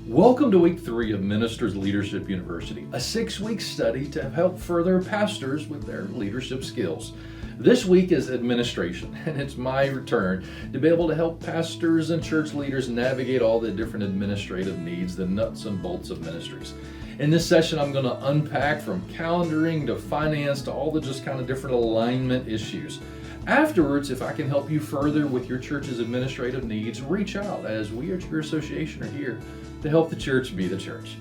Welcome to week 3 of Ministers Leadership University, a 6-week study to help further pastors with their leadership skills. This week is administration, and it's my return to be able to help pastors and church leaders navigate all the different administrative needs, the nuts and bolts of ministries. In this session, I'm going to unpack from calendaring to finance to all the just kind of different alignment issues. Afterwards, if I can help you further with your church's administrative needs, reach out, as we at your association are here to help the church be the church.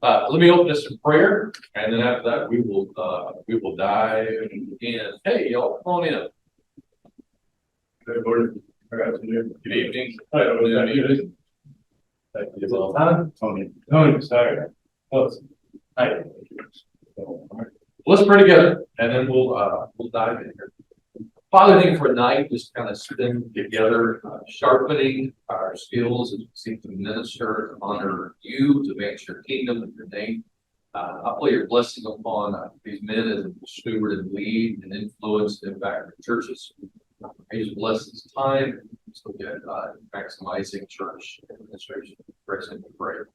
Let me open this in prayer, and then after that we will dive in. Hey, y'all, come on in. Good morning. Good afternoon. Good evening. Good evening. Thank you. Tony, sorry. Hi. Let's pray together, and then we'll dive in here. Father, thank you for tonight, just kind of sitting together, sharpening our skills as we seek to minister, to honor you, to advance your kingdom and your name. I pray your blessing upon these men as a steward and lead and influence and impact our churches. May you bless this time so that maximizing church administration. Present and prayer.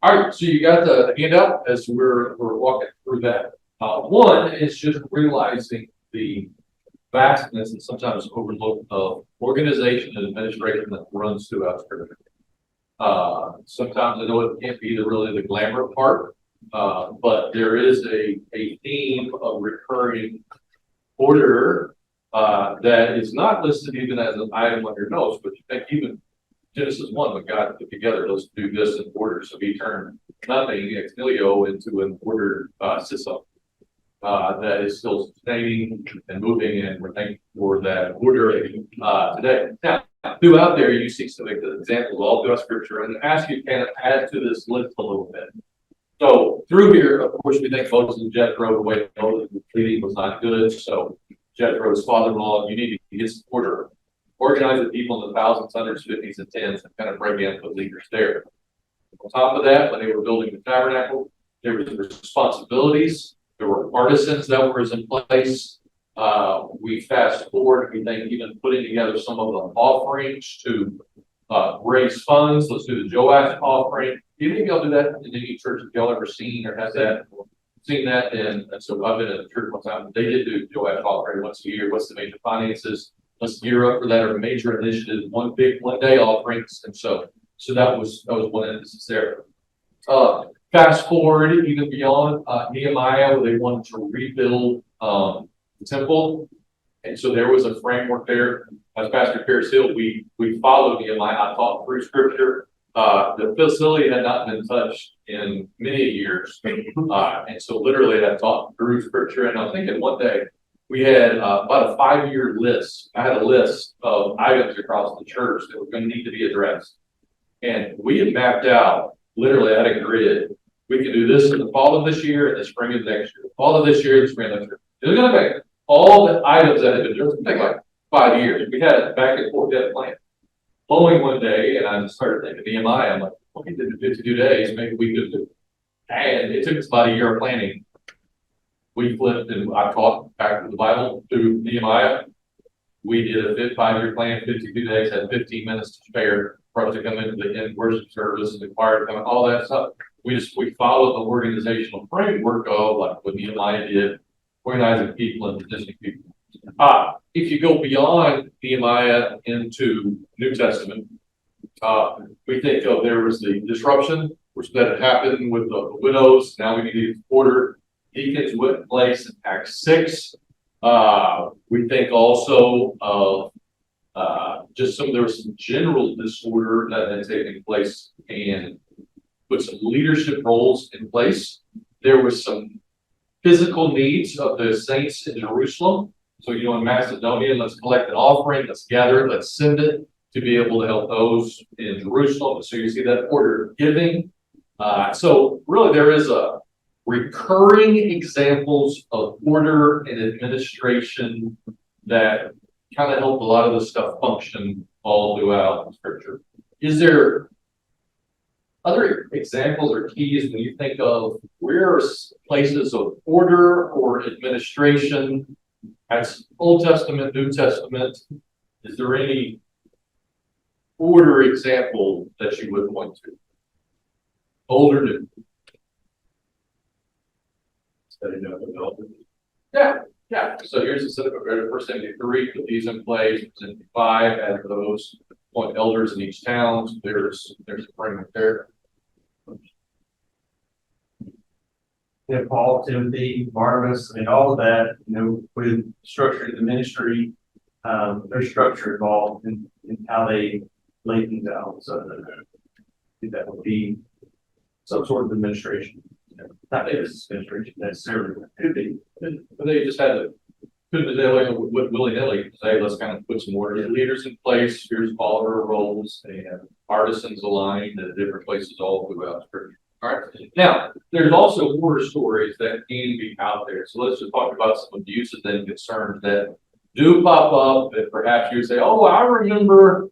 All right, so you got the handout as we're walking through that. One is just realizing the vastness and sometimes overlooked of organization and administration that runs throughout Scripture. Sometimes I know it can't be really the glamour part, but there is a theme of recurring order that is not listed even as an item on your notes, but you think even Genesis 1, when God put together, let's do this in order. So he turned nothing, ex nihilo, into an ordered system that is still sustaining and moving, and we're thankful for that order today. Now, throughout there, you see some examples all throughout Scripture, and ask you kind of add to this list a little bit. So through here, of course, we think Moses and Jethro, the way Moses was leading was not good. So Jethro's father-in-law, you need to get some order. Organize the people in the thousands, hundreds, fifties, and tens, and kind of bring in the leaders there. On top of that, when they were building the tabernacle, there were responsibilities. There were artisans that were in place. We fast forward, we think even putting together some of the offerings to raise funds. Let's do the Joash offering. Do you think y'all do that in any church that y'all ever seen or has that? Seen that? And so I've been at a church one time. They did do Joash offering once a year. What's the major finances? Let's gear up for that, or major initiative, one day offerings. And so that was one emphasis there. Fast forward even beyond Nehemiah, where they wanted to rebuild the temple. And so there was a framework there. As Pastor Pierce Hill, we followed Nehemiah. I taught through Scripture. The facility had not been touched in many years. And so literally I taught through Scripture. And I'm thinking one day, we had about a 5-year list. I had a list of items across the church that were going to need to be addressed. And we had mapped out, literally at a grid, we could do this in the fall of this year and the spring of next year. Fall of this year, the spring of next year. It was going to take all the items that had been done. It was going to take like 5 years. We had it back and forth that plan. Following one day, and I just started thinking Nehemiah, I'm like, well, we did it in 52 days, maybe we could do it. And it took us about a year of planning. We flipped, and I taught back to the Bible through Nehemiah. We did a 5-year plan, 52 days, had 15 minutes to spare for us to come into the end worship service and the choir to come, all that stuff. We followed the organizational framework of like what Nehemiah did, organizing people and positioning people. If you go beyond Nehemiah into New Testament, we think of there was the disruption, which that had happened with the widows. Now we need order. Deacons went in place in Acts 6. We think also of there was some general disorder that had taken place and put some leadership roles in place. There was some physical needs of the saints in Jerusalem. So, in Macedonia, let's collect an offering, let's gather it, let's send it to be able to help those in Jerusalem. So you see that order of giving. So really there is a recurring examples of order and administration that kind of help a lot of this stuff function all throughout Scripture. Is there other examples or keys when you think of where are places of order or administration That's Old Testament, New Testament. Is there any order example that you would point to? Old or new? Yeah, yeah. So here's the set of First Timothy 3, put these in place. Timothy 5, add those, appoint elders in each town. So there's a framework there. Yeah, Paul, Timothy, Barnabas, I mean, all of that, with structuring the ministry, there's structure involved in how they lay things out. So that would be some sort of administration. Not business administration necessarily, but it could be. But they just had to willy-nilly say, let's kind of put some more leaders in place. Here's all their roles. They have artisans aligned at different places all throughout Scripture. All right. Now, there's also horror stories that can be out there. So let's just talk about some abuses and concerns that do pop up. That perhaps you say, "Oh, I remember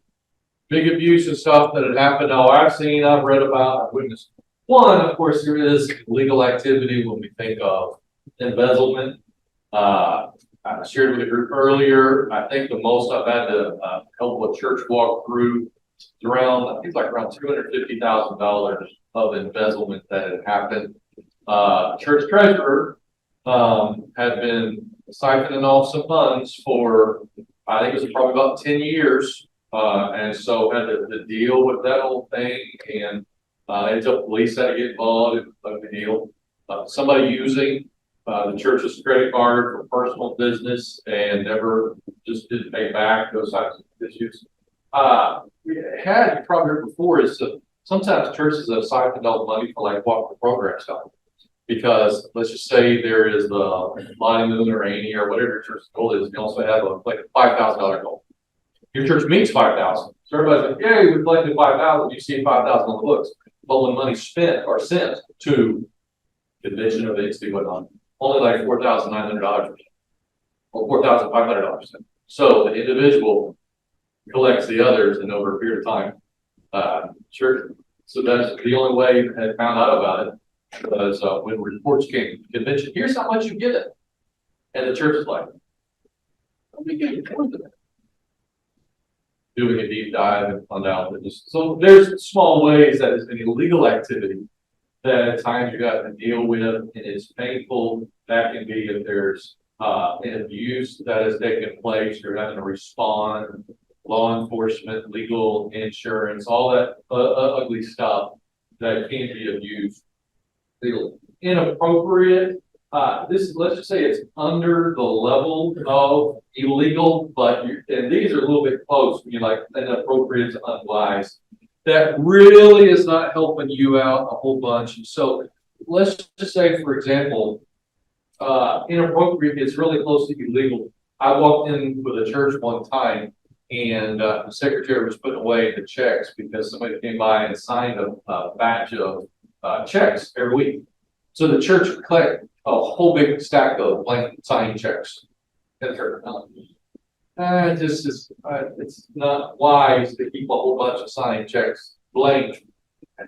big abuse and stuff that had happened. Oh, I've seen, I've read about, I've witnessed." One, of course, there is legal activity when we think of embezzlement. I shared with the group earlier. I think the most I've had to help a church walk through is around, I think it's like around $250,000 of embezzlement that had happened. Church treasurer had been siphoning off some funds for, I think it was probably about 10 years. And so had to deal with that whole thing, and until police had to get involved. It was a deal. Somebody using the church's credit card for personal business and never just didn't pay back, those types of issues. We had probably heard before is sometimes churches have siphoned off money for like walk the program stuff. Because let's just say there is the Monty Moon or Amy or whatever your church's goal is, you also have like a $5,000 goal. Your church meets 5,000. So everybody's like, "Yay, we collected 5,000. You see 5,000 on the books." But when money's spent or sent to convention events, they went on only like $4,900 or $4,500. So the individual collects the others, and over a period of time, sure. So that's the only way I found out about it was when reports came to convention. Here's how much you get, and the church is like, "Let me get you more than that." Doing a deep dive and found out that so there's small ways that it's an illegal activity that at times you got to deal with, and it's painful. That can be if there's an abuse that has taken place, you're having to respond, law enforcement, legal, insurance, all that ugly stuff that can be abused. Inappropriate. Let's just say it's under the level of illegal, but and these are a little bit close. You're like inappropriate to unwise. That really is not helping you out a whole bunch. And so let's just say, for example, inappropriate is really close to illegal. I walked in with a church one time, and the secretary was putting away the checks because somebody came by and signed a batch of checks every week. So the church would collect a whole big stack of blank signed checks. It's not wise to keep a whole bunch of signed checks blank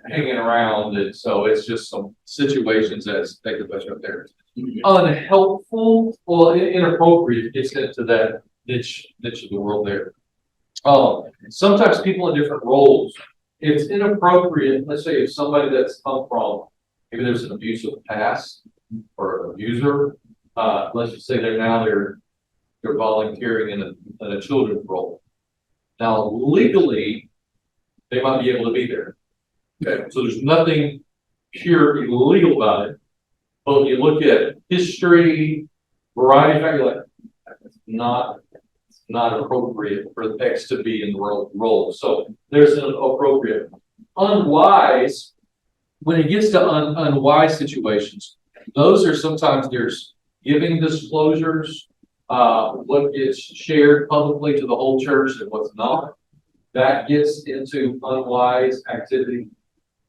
hanging around, and so it's just some situations that's take the best up there. Unhelpful or inappropriate gets into that niche of the world there. Sometimes people in different roles, it's inappropriate. Let's say if somebody that's come from maybe there's an abusive past or an abuser, let's just say they're volunteering in a children's role. Now legally, they might be able to be there. Okay, so there's nothing pure illegal about it. But when you look at history, variety of factors, like it's not appropriate for the X to be in the role. So there's an appropriate. Unwise, when it gets to unwise situations, those are sometimes there's giving disclosures, what gets shared publicly to the whole church and what's not. That gets into unwise activity.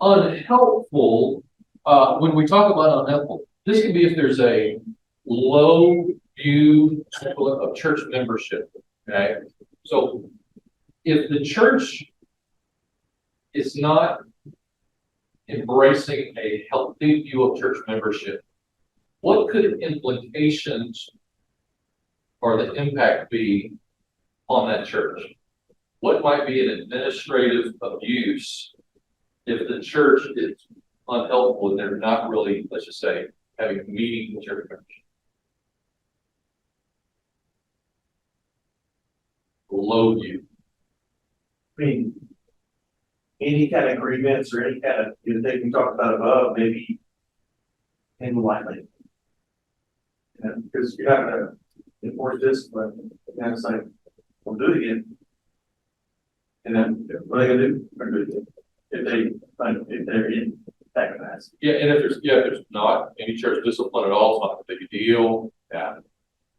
Unhelpful, when we talk about unhelpful, this can be if there's a low view of church membership. Okay, so if the church is not embracing a healthy view of church membership, what could implications or the impact be on that church? What might be an administrative abuse if the church is unhelpful and they're not really, let's just say, having a meeting with church members? Low view. I mean, any kind of grievance or any kind of, thing we talked about above, maybe handle lightly. Because you're not gonna enforce discipline, and it's like, we'll do it again. And then what are they gonna do? If they're antagonized. Yeah, and if there's not any church discipline at all, it's not a big deal. Yeah.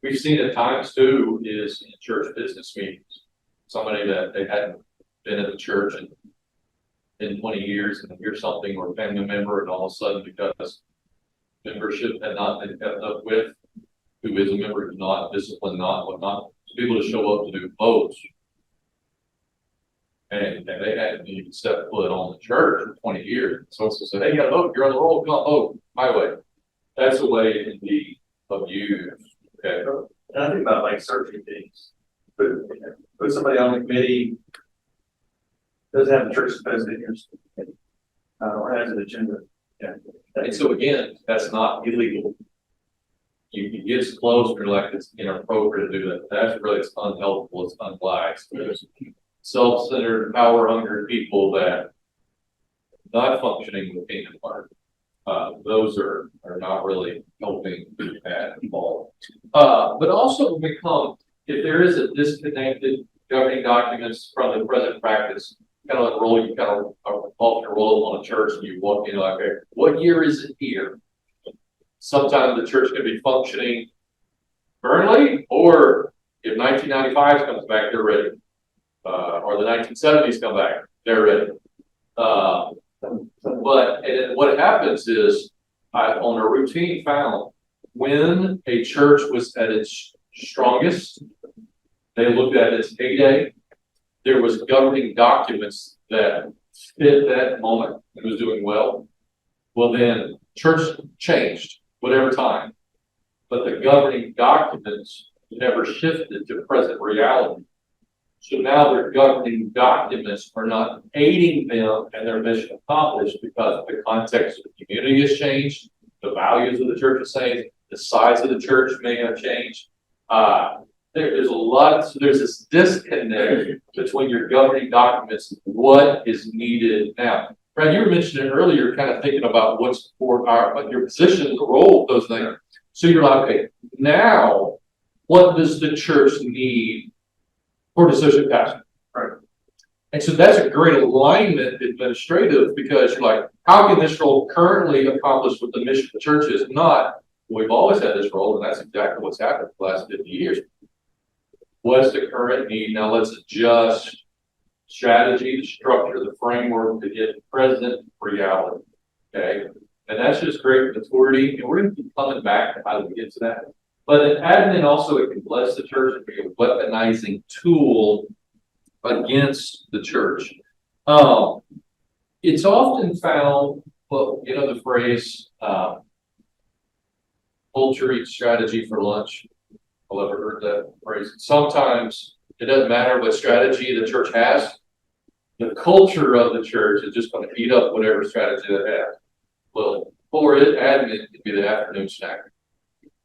We've seen at times too is in church business meetings, somebody that they hadn't been at the church in 20 years and hear something or a family member, and all of a sudden because membership had not been kept up with, who is a member who's not disciplined, not whatnot, people to show up to do votes. And they hadn't even stepped foot on the church for 20 years. So it's said, hey, you gotta vote, you're on the roll, come on, vote my way. That's the way it can be abused. Okay. And I think about like searching things. Put somebody on the committee, doesn't have the church's best interest, or has an agenda. Yeah. And so again, that's not illegal. You get close, you're like it's inappropriate to do that. That's really, it's unhelpful, it's unwise. There's self-centered, power-hungry people that not functioning with kingdom heart. Those are not really helping at all. But also when we come, if there is a disconnected governing documents from the present practice, kind of like roll, you kind of often roll on a church and you walk in like, okay, what year is it here? Sometimes the church can be functioning currently, or if 1995 comes back, they're ready. Or the 1970s come back, they're ready. But what happens is, on a routine found, when a church was at its strongest, they looked at its heyday, there was governing documents that fit that moment and was doing well. Well, then church changed, whatever time, but the governing documents never shifted to present reality. So now their governing documents are not aiding them and their mission accomplished because the context of the community has changed, the values of the church has changed, the size of the church may have changed. There's a lot, so there's this disconnect between your governing documents and what is needed now. Brad, you were mentioning earlier, kind of thinking about what's for your position, the role of those things. So you're like, okay, now what does the church need for the associate pastor? Right. And so that's a great alignment administrative, because you're like, how can this role currently accomplish what the mission of the church is? Not, we've always had this role, and that's exactly what's happened for the last 50 years. What's the current need? Now let's adjust strategy, the structure, the framework to get present reality. Okay. And that's just great maturity. And we're going to keep coming back to how do we get to that. But in admin also, it can bless the church and be a weaponizing tool against the church. It's often found, well, you know, the phrase, culture eats strategy for lunch. I've ever heard that phrase. Sometimes it doesn't matter what strategy the church has. The culture of the church is just going to eat up whatever strategy they have. Well, for it, admin could be the afternoon snack.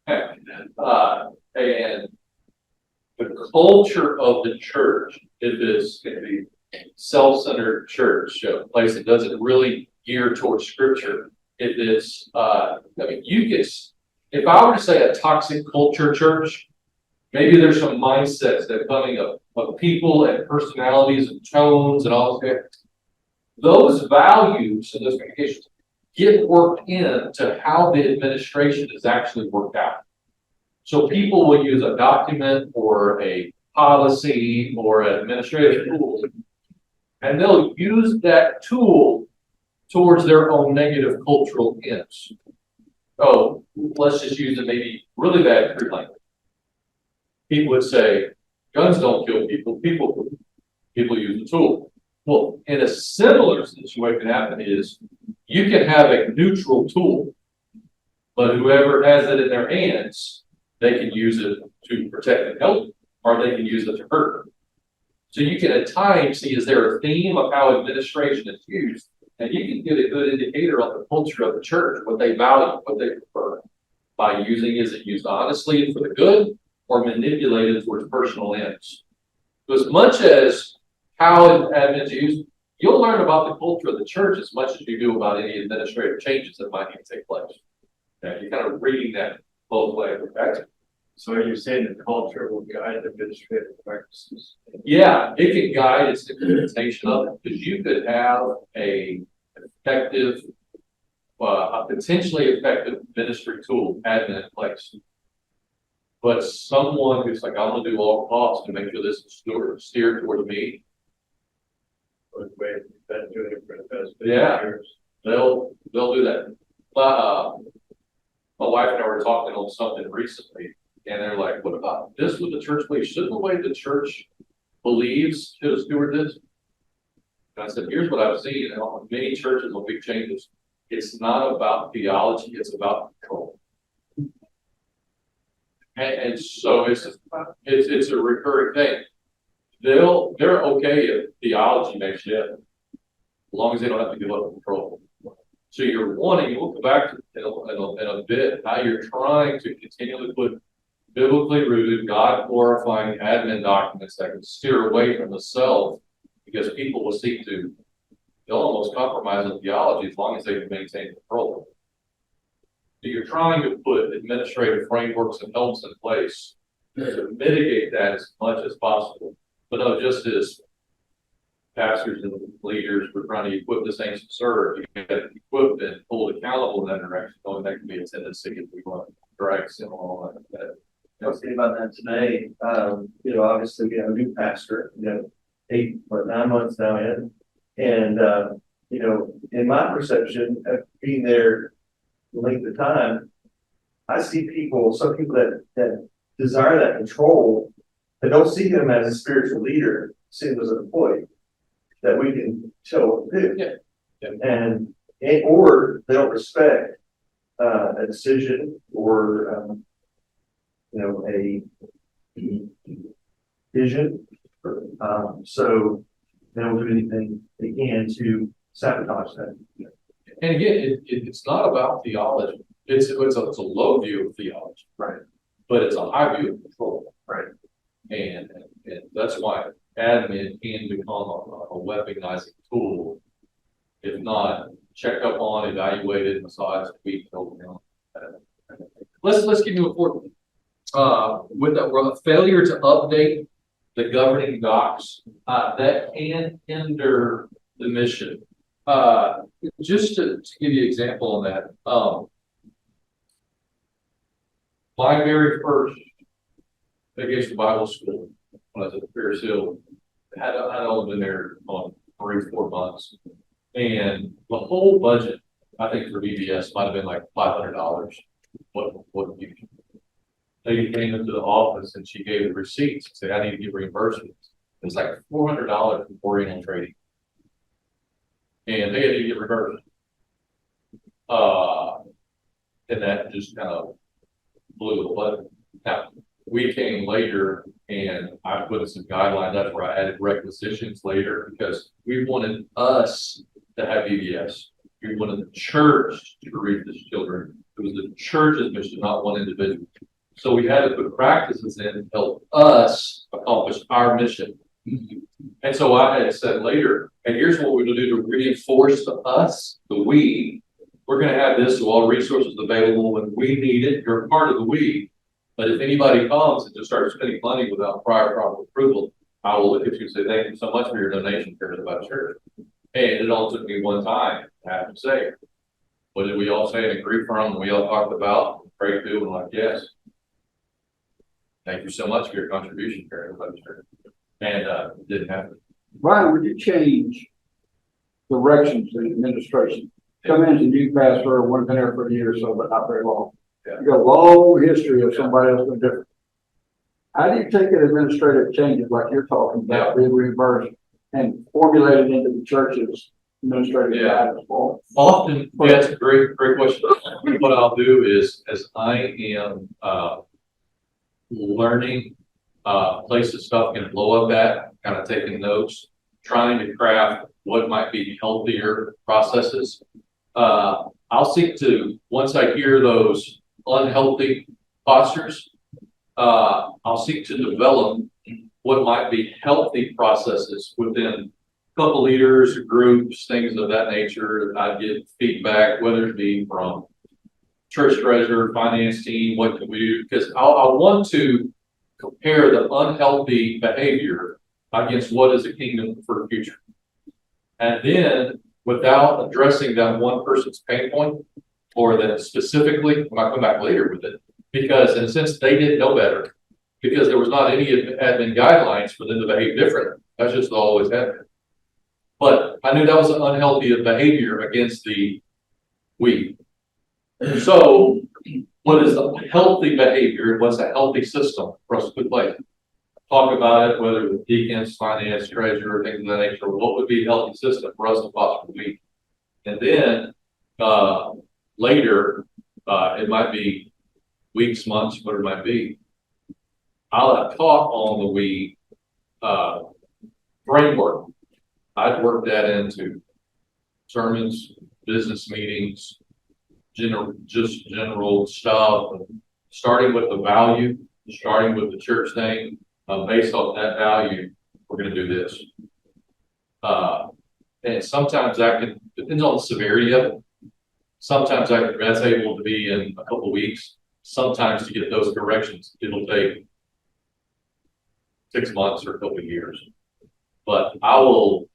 And the culture of the church, if it's going to be self-centered church, a place that doesn't really gear towards scripture, if it's, I mean, if I were to say a toxic culture church, maybe there's some mindsets that are coming up of people and personalities and tones and all that. Those values and those communications get worked into how the administration is actually worked out. So people will use a document or a policy or an administrative tool, and they'll use that tool towards their own negative cultural ends. Oh, let's just use it maybe really bad free language. People would say, guns don't kill people, people use the tool. Well, in a similar situation, what can happen is you can have a neutral tool, but whoever has it in their hands they can use it to protect and help, or they can use it to hurt. So you can at times see, is there a theme of how administration is used? And you can get a good indicator of the culture of the church, what they value, what they prefer. By using, is it used honestly and for the good, or manipulated towards personal ends? So as much as how admin is used, you'll learn about the culture of the church as much as you do about any administrative changes that might need to take place. Okay, you're kind of reading that both ways, okay? So you're saying the culture will guide administrative practices? Yeah, it can guide its implementation of it, because you could have a effective, a potentially effective ministry tool, admin in place. But someone who's like, I'm gonna do all costs to make sure this is steered towards me, Or the way we've been doing it for the past 50 Yeah. years? they'll do that. My wife and I were talking on something recently, and they're like, what about this with the church believes? Shouldn't the way the church believes should a steward this? And I said, here's what I've seen in many churches on big changes. It's not about theology, it's about control. And so it's a recurring thing. They're okay if theology may shift, as long as they don't have to give up control. So we'll go back to in a bit how you're trying to continually put biblically rooted, God glorifying admin documents that can steer away from the self, because people will seek to, they'll almost compromise on theology as long as they can maintain control. So you're trying to put administrative frameworks and helps in place to mitigate that as much as possible. But no, just as pastors and leaders, we're trying to equip the saints to serve. You get equipped and hold accountable in that direction. Knowing that can be a tendency if we want to drag some all that. I was thinking about that today. Obviously we have a new pastor, 9 months now in. And, in my perception of being there the length of time, I see some people that desire that control, that don't see him as a spiritual leader, see him as an employee that we can tell what to do. Yeah. Or they don't respect a decision or a vision. So they don't do anything they can to sabotage that. And again, it's not about theology. It's a low view of theology. Right. But it's a high view of control. Right. And that's why admin can become a weaponizing tool, if not check up on, evaluated, massage, tweak, Let's give you a important with that failure to update the governing docs that can hinder the mission. Just to give you an example on that, my very first vacation Bible school when I was at Ferris Hill, I'd only been there on 3 or 4 months, and the whole budget I think for VBS might have been like $500. What you lady came into the office and she gave the receipts and said, I need to give reimbursements. It was like $400 for oriental trading. And they had to get reversed. And that just kind of blew the button. Now, we came later and I put in some guidelines. That's where I added requisitions later, because we wanted us to have VBS. We wanted the church to reach these children. It was the church's mission, not one individual. So we had to put practices in to help us accomplish our mission. And so I had said later, and here's what we're going to do to reinforce to us, the we. We're going to have this, so all resources available when we need it. You're a part of the we. But if anybody comes and just starts spending money without prior proper approval, I will look at you and say, thank you so much for your donation to the church. And it all took me one time, I have to say. What did we all say and agree from? And we all talked about, prayed to, and like, yes. Thank you so much for your contribution, Karen. And it didn't happen. Brian, would you change directions in administration? Come in as a new pastor, one been there for a year or so, but not very long. Yeah. You got a long history of somebody else doing different. How do you take an administrative changes like you're talking about, being reimbursed, and formulate it into the church's administrative guidance? Well, Often, that's a great question. What I'll do is, as I am learning, places stuff can blow up at, kind of taking notes, trying to craft what might be healthier processes. I'll seek to, once I hear those unhealthy postures, I'll seek to develop what might be healthy processes within a couple leaders, groups, things of that nature. I get feedback, whether it be from church treasurer, finance team, what can we do? Because I want to compare the unhealthy behavior against what is a kingdom for the future. And then without addressing that one person's pain point, or that specifically, I might come back later with it, because in a sense, they didn't know better, because there was not any admin guidelines for them to behave differently. That's just always happened. But I knew that was an unhealthy behavior against the we. So what is a healthy behavior? What's a healthy system for us to play? Talk about it, whether with deacons, finance, treasurer, things of that nature. What would be a healthy system for us to foster the week? And then later, it might be weeks, months, whatever it might be. I'll have taught on the we framework. I'd work that into sermons, business meetings, general stuff, starting with the value, starting with the church thing. Based on that value, we're going to do this. And sometimes that can, depends on the severity of it. Sometimes that's able to be in a couple of weeks. Sometimes to get those corrections, it'll take 6 months or a couple of years. But I will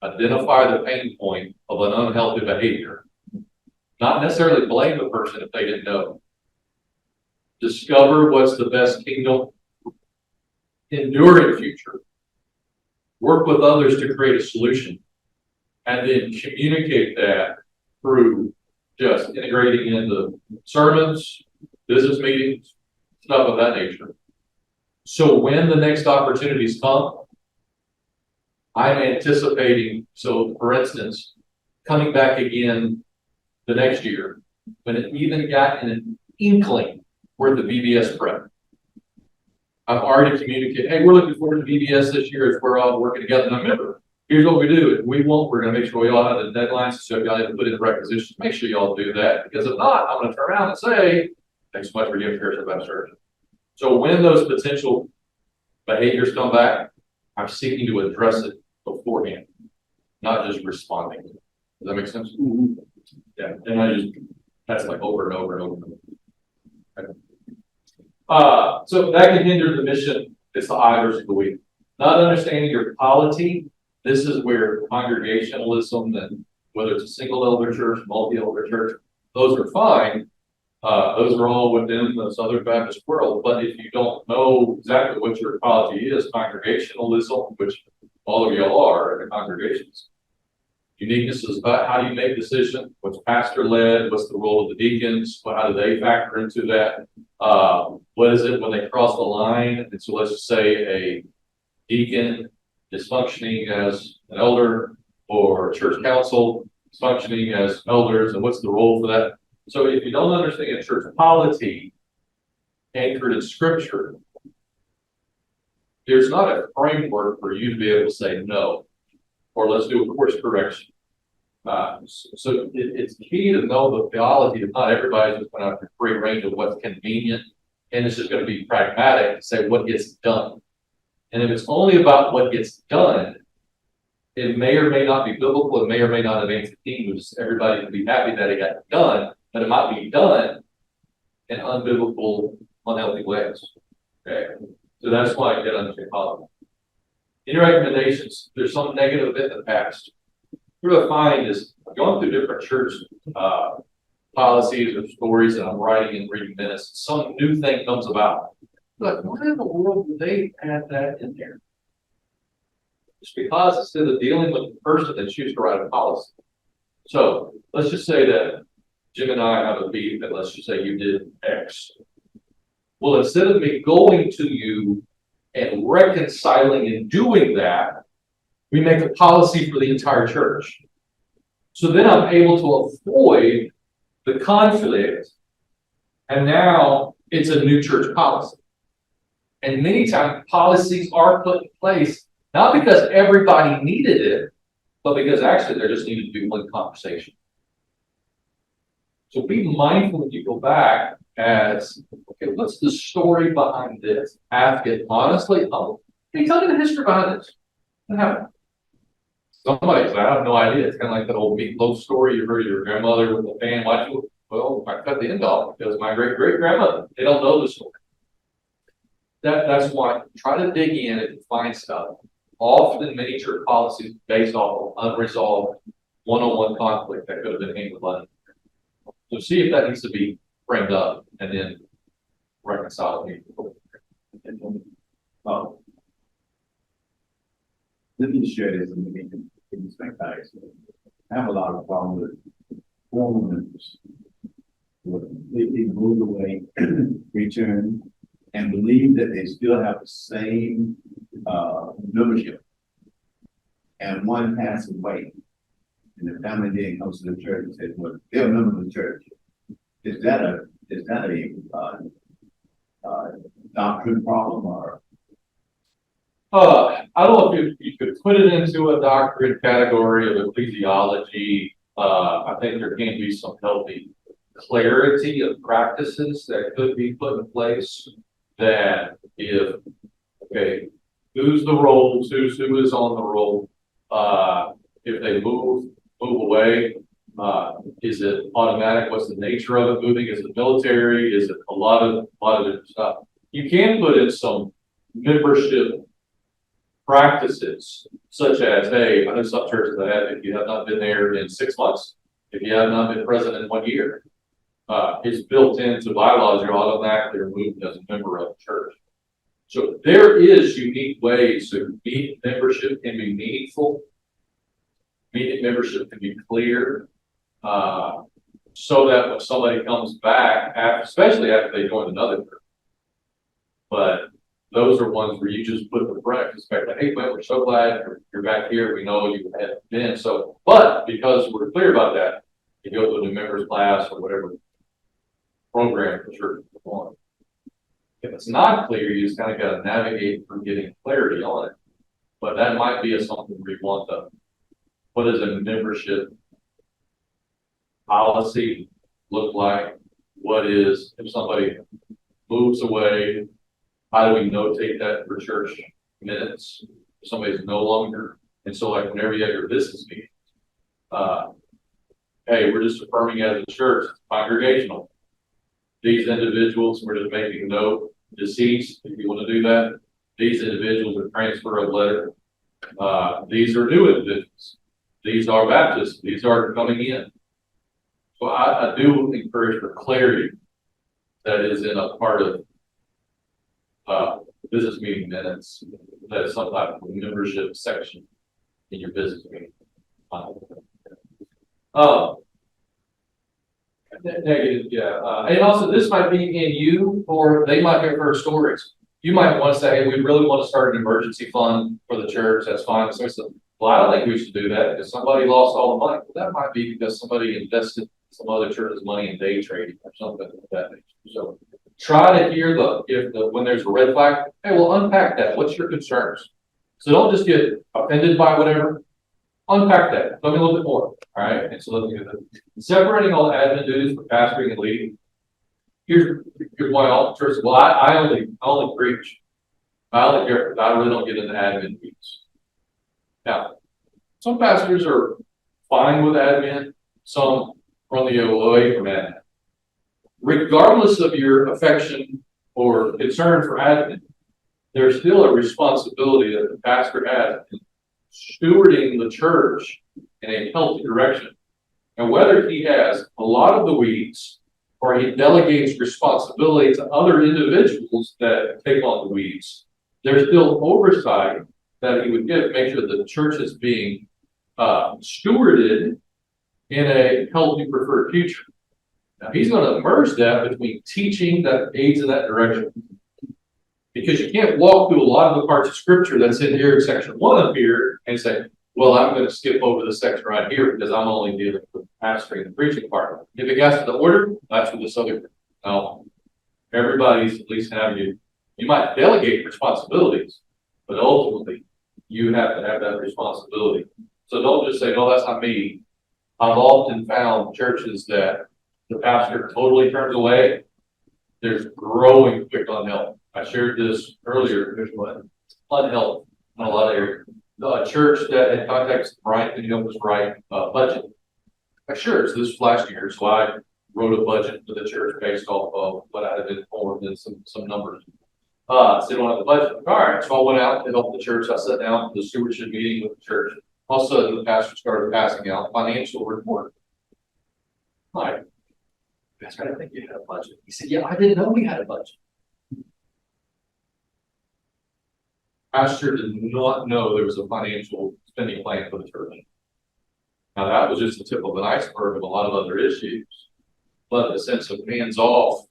identify the pain point of an unhealthy behavior. Not necessarily blame the person if they didn't know. Discover what's the best kingdom enduring future. Work with others to create a solution. And then communicate that through just integrating into sermons, business meetings, stuff of that nature. So when the next opportunities come, I'm anticipating, so for instance, coming back again the next year, when it even got an inkling where the VBS prep. I've already communicated, hey, we're looking forward to VBS this year as we're all working together. Now remember, here's what we do. If we won't, we're going to make sure we all have the deadlines. So if y'all need to put in the requisitions, make sure y'all do that. Because if not, I'm going to turn around and say, thanks so much for giving church about church. So when those potential behaviors come back, I'm seeking to address it beforehand, not just responding. Does that make sense? Mm-hmm. Yeah. And that's like over and over and over and over. Okay. So that can hinder the mission. It's the I versus the we. Not understanding your polity. This is where congregationalism and whether it's a single elder church, multi-elder church, those are fine. Those are all within the Southern Baptist world. But if you don't know exactly what your polity is, congregationalism, which all of y'all are in the congregations. Uniqueness is about how do you make decisions, what's pastor led, what's the role of the deacons, how do they factor into that? What is it when they cross the line? And so let's just say a deacon is functioning as an elder or church council is functioning as elders, and what's the role for that? So if you don't understand church polity anchored in scripture, there's not a framework for you to be able to say no, or let's do a course correction. So it's key to know the theology of not everybody's just going to have a free range of what's convenient, and it's just going to be pragmatic to say what gets done. And if it's only about what gets done, it may or may not be biblical, it may or may not advance the kingdom. Everybody can be happy that it got done, but it might be done in unbiblical, unhealthy ways. Okay, so that's why I get understand polity. Any recommendations? There's some negative in the past. What I find is going through different church policies or stories, and I'm writing and reading minutes. Some new thing comes about. Like, why in the world would they add that in there? It's because instead of dealing with the person, they choose to write a policy. So let's just say that Jim and I have a beef, and let's just say you did X. Well, instead of me going to you and reconciling and doing that, we make a policy for the entire church. So then I'm able to avoid the conflict, and now it's a new church policy. And many times policies are put in place, not because everybody needed it, but because actually there just needed to be one conversation. So be mindful when you go back as, okay, what's the story behind this? Ask it honestly. Oh, hey, tell me the history behind this. What happened? Somebody said, I have no idea. It's kind of like that old meatloaf story you heard of your grandmother with the fan watching. Well, I cut the end off because my great grandmother. They don't know the story. That's why try to dig in and find stuff. Often many church policies based off of unresolved one-on-one conflict that could have been handled by them. So see if that needs to be framed up and then reconciled. Let me share this and we can think back. I have a lot of problems with former members. They move away, return, and believe that they still have the same membership. And one passes away, and the family then comes to the church and says, "Well, they're a member of the church." Is that a doctrine problem or? I don't know if you could put it into a doctrine category of ecclesiology. I think there can be some healthy clarity of practices that could be put in place that if, okay, who's the roles, who is on the roll, if they move away, is it automatic? What's the nature of it moving? Is it military? Is it a lot of different stuff? You can put in some membership practices, such as, hey, I know some churches that have, if you have not been there in 6 months, if you have not been present in 1 year, it's built into bylaws, you're automatically removed as a member of the church. So there is unique ways to meet membership can be meaningful, meeting membership can be clear, so that when somebody comes back, especially after they join another church, but those are ones where you just put the front perspective. Hey, man, we're so glad you're back here. We know you have been. So, but because we're clear about that, you go to a new members class or whatever program the church is on. If it's not clear, you just kind of got to navigate through getting clarity on it. But that might be something where you want to, what does a membership policy look like? What is, if somebody moves away, how do we notate that for church minutes? If somebody's no longer, and so like whenever you have your business meeting, hey, we're just affirming as a church, congregational. These individuals, we're just making a note, deceased, if you want to do that. These individuals are transfer of letter. These are new individuals. These are Baptists. These are coming in. So I do encourage for clarity that is in a part of business meeting minutes, that is some type of membership section in your business meeting. Negative, yeah. And also this might be in you, or they might have heard stories. You might want to say, hey, we really want to start an emergency fund for the church. That's fine. So well, I don't think we should do that because somebody lost all the money. Well, that might be because somebody invested some other church's money in day trading or something like that. So try to hear when there's a red flag, hey, well, unpack that. What's your concerns? So don't just get offended by whatever. Unpack that. Tell me a little bit more. All right. And so let's get that. Separating all the admin duties for pastoring and leading. Here's why all churches. Well, I only preach. I only care because I really don't get into admin duties. Now, some pastors are fine with admin. Some run the away from admin. Regardless of your affection or concern for admin, there's still a responsibility that the pastor has in stewarding the church in a healthy direction. And whether he has a lot of the weeds or he delegates responsibility to other individuals that take on the weeds, there's still oversight that he would give, make sure the church is being stewarded in a healthy, preferred future. Now, he's going to merge that between teaching that aids in that direction. Because you can't walk through a lot of the parts of scripture that's in here in section 1 up here and say, well, I'm going to skip over the section right here because I'm only dealing with pastoring and preaching part. If it gets to the order, that's what this other. Now, everybody's at least having you You might delegate responsibilities, but ultimately you have to have that responsibility. So don't just say, no, that's not me. I've often found churches that the pastor totally turns away. There's growing quick unhealth. I shared this earlier. There's one unhealth in a lot of areas. A church that in context, Brian Pinion was right, budget. Sure, it's this last year, so I wrote a budget for the church based off of what I had been informed and some numbers. So they don't have the budget. All right, so I went out to help the church. I sat down for the stewardship meeting with the church. All of a sudden, the pastor started passing out financial report. Like, Pastor, I didn't think you had a budget. He said, yeah, I didn't know we had a budget. Pastor did not know there was a financial spending plan for the church. Now, that was just the tip of an iceberg of a lot of other issues. But the sense of hands off,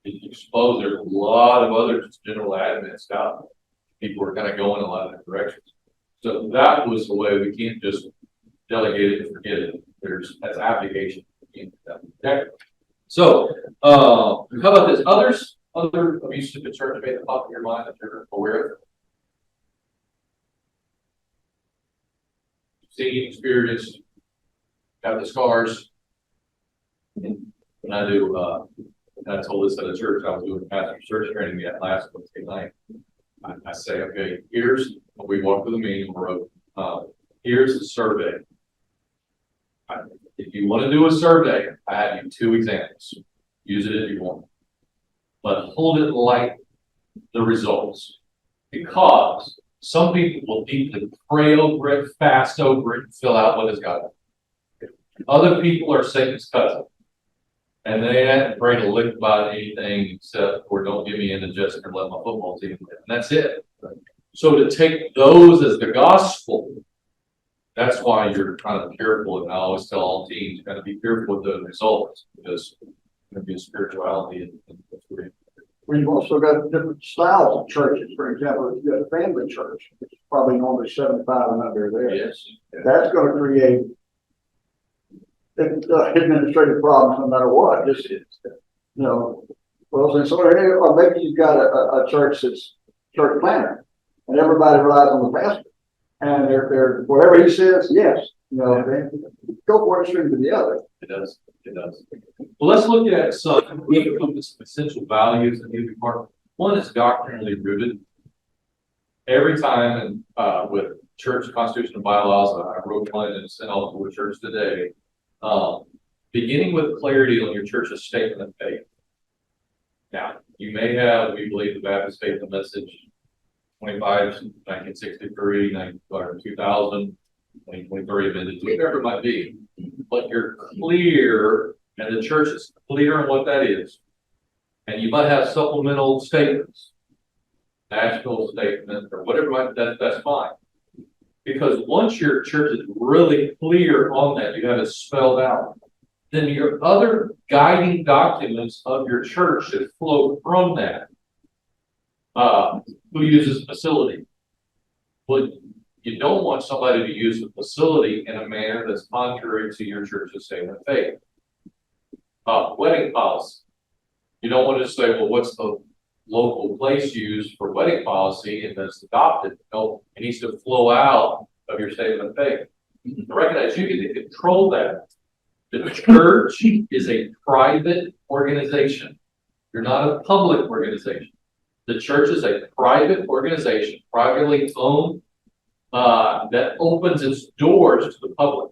you suppose there's a lot of other just general admin stuff. People are kind of going a lot of different directions. So that was the way. We can't just delegate it and forget it. That's application. Okay. So, how about this? Other abusive concerns may have popped in your mind that you're aware of. Seen, experienced, got the scars. And when I do, I told this at a church, I was doing pastor search training at last Wednesday night. I say, okay, here's what we walked through the meeting road. Here's the survey. If you want to do a survey, I have you 2 examples. Use it if you want. But hold it like the results. Because some people will deeply pray over it, fast over it, and fill out what it's got. Other people are Satan's cousin. And they haven't prayed a lick about anything except for don't give me indigestion or let my football team win. And that's it. So to take those as the gospel, that's why you're kind of careful. And I always tell all teams, you got to be careful with the results because it's going to be a spirituality. We've also got different styles of churches. For example, if you got a family church, which is probably normally 75 and under there. Yes. That's going to create administrative problems no matter what. Just, well, so, or maybe you've got a church that's church planner and everybody relies on the pastor. And they're whatever he says, yes, they go for one extreme to the other. It does. It does. Well, let's look at some essential values in the department. One is doctrinally rooted. Every time, and with church constitution and bylaws, I wrote one and sent off to a church today. Beginning with clarity on your church's statement of faith. Now, you may have, we believe the Baptist faith and message 25, 1963, 2000, 2023 amended, whatever it might be. But you're clear, and the church is clear on what that is. And you might have supplemental statements, national statement, or whatever, that's fine. Because once your church is really clear on that, you have it spelled out, then your other guiding documents of your church should flow from that. Who uses facility? Well, you don't want somebody to use the facility in a manner that's contrary to your church's statement of faith. Wedding policy. You don't want to say, well, what's the local place used for wedding policy and that's adopted? No, it needs to flow out of your statement of faith. To recognize you can control that. The church is a private organization. You're not a public organization. The church is a private organization, privately owned, that opens its doors to the public.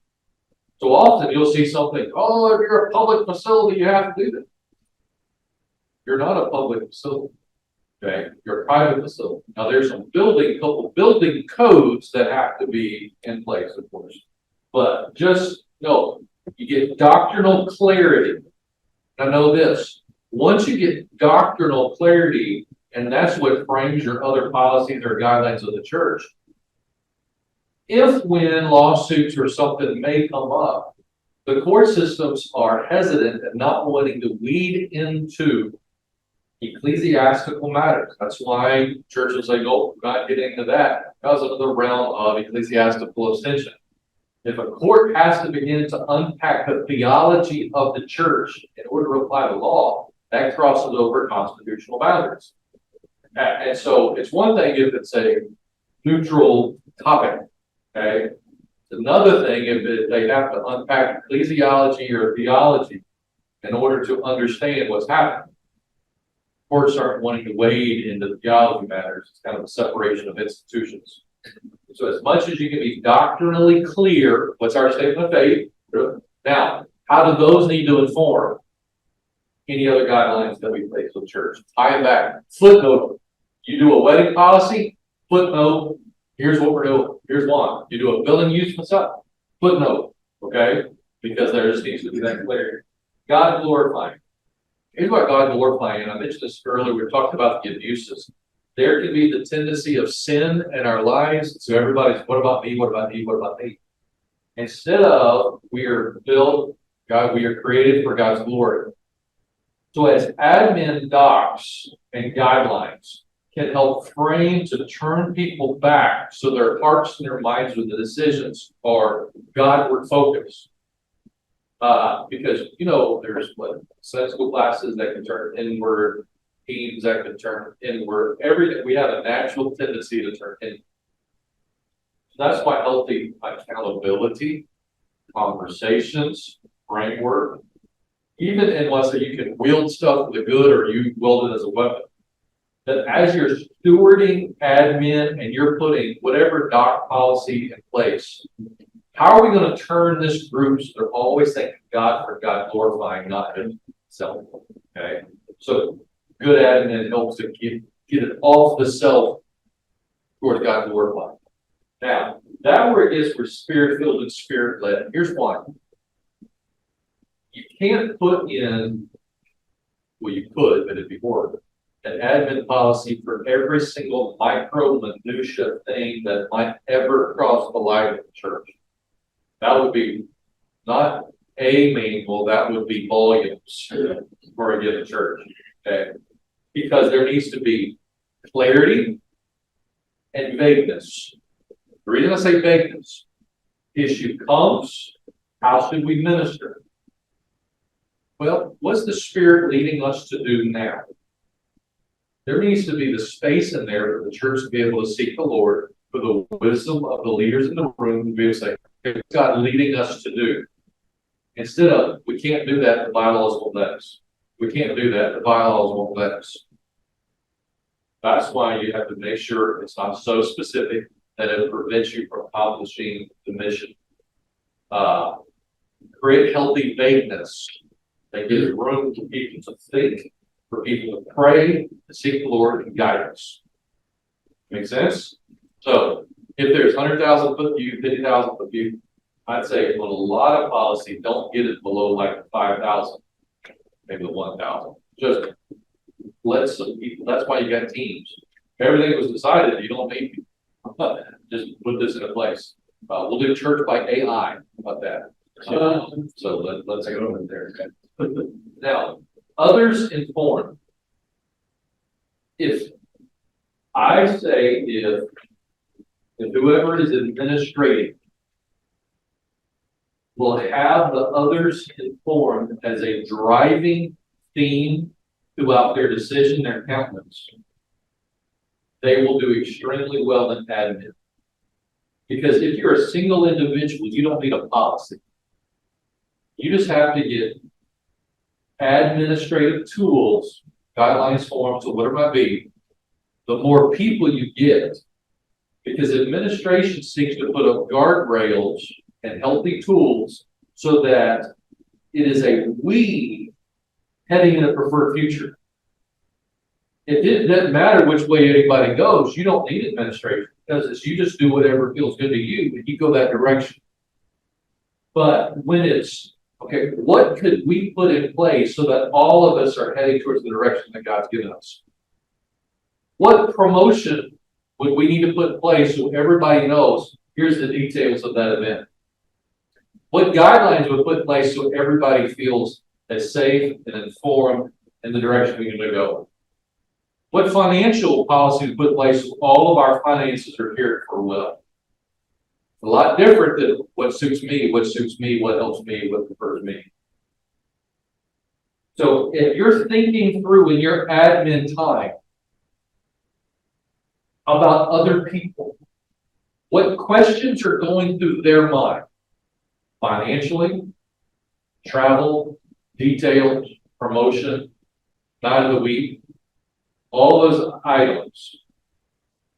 So often you'll see something, oh, if you're a public facility, you have to do this. You're not a public facility. Okay, you're a private facility. Now there's some couple building codes that have to be in place, of course. But just know, you get doctrinal clarity. I know this. Once you get doctrinal clarity, and that's what frames your other policies or guidelines of the church. If when lawsuits or something may come up, the court systems are hesitant and not wanting to weed into ecclesiastical matters. That's why churches say, "Oh, we're not getting into that," because of the realm of ecclesiastical abstention. If a court has to begin to unpack the theology of the church in order to apply the law, that crosses over constitutional boundaries. And so it's one thing if it's a neutral topic, okay? It's another thing if they have to unpack ecclesiology or theology in order to understand what's happening. Courts aren't wanting to wade into theology matters. It's kind of a separation of institutions. So as much as you can be doctrinally clear, what's our statement of faith? Now, how do those need to inform any other guidelines that we place with church? Tie it back. Footnote. You do a wedding policy, footnote, here's what we're doing. Here's one. You do a building use facade, footnote, okay? Because there just needs to be that clarity. God glorifying. Here's what God glorifying, and I mentioned this earlier, we were talking about the abuses. There can be the tendency of sin in our lives. So everybody's, what about me? What about me? What about me? Instead of, we are built, God, we are created for God's glory. So as admin docs and guidelines can help frame to turn people back so their hearts and their minds with the decisions are Godward focused. Because, you know, there's what Sunday school classes that can turn inward, teams that can turn inward. Everything, we have a natural tendency to turn inward. That's why healthy accountability, conversations, framework, even unless you can wield stuff for the good or you wield it as a weapon, that as you're stewarding admin and you're putting whatever doc policy in place, how are we going to turn this group so they're always thanking God for God glorifying, not himself? Okay, so good admin helps to get it off the self toward God glorifying. Now, that where it is for spirit filled and spirit led. Here's one. You can't put in, well, you could, but it'd be horrible, an admin policy for every single micro minutia thing that might ever cross the line of the church. That would be not a manual, that would be volumes for a given church. Okay, because there needs to be clarity and vagueness. The reason I say vagueness, issue comes, how should we minister? Well, what's the Spirit leading us to do now? There needs to be the space in there for the church to be able to seek the Lord, for the wisdom of the leaders in the room to be able to say, what's God leading us to do? Instead of, we can't do that, the bylaws won't let us. We can't do that, the bylaws won't let us. That's why you have to make sure it's not so specific that it prevents you from accomplishing the mission. Create healthy vagueness that gives room for people to think, for people to pray, to seek the Lord and guidance. Make sense? So if there's 100,000 foot view, 50,000 foot view, I'd say with a lot of policy, don't get it below like 5,000, maybe the 1,000. Just let some people, that's why you got teams. If everything was decided, you don't need people. Just put this in place. We'll do church by AI. How about that? So let's go over there. Now, others informed. If I say if whoever is administrating will have the others informed as a driving theme throughout their decision, their countenance, they will do extremely well in admin. Because if you're a single individual, you don't need a policy. You just have to get administrative tools, guidelines, forms, or whatever it might be. The more people you get, because administration seeks to put up guardrails and healthy tools so that it is a we heading in a preferred future. It doesn't matter which way anybody goes. You don't need administration because you just do whatever feels good to you and you go that direction. But when it's, okay, what could we put in place so that all of us are heading towards the direction that God's given us? What promotion would we need to put in place so everybody knows, here's the details of that event? What guidelines would put in place so everybody feels as safe and informed in the direction we're going to go? What financial policy to put in place so all of our finances are cared for well? A lot different than what suits me, what helps me, what prefers me. So if you're thinking through in your admin time, about other people. What questions are going through their mind? Financially, travel, details, promotion, night of the week, all those items.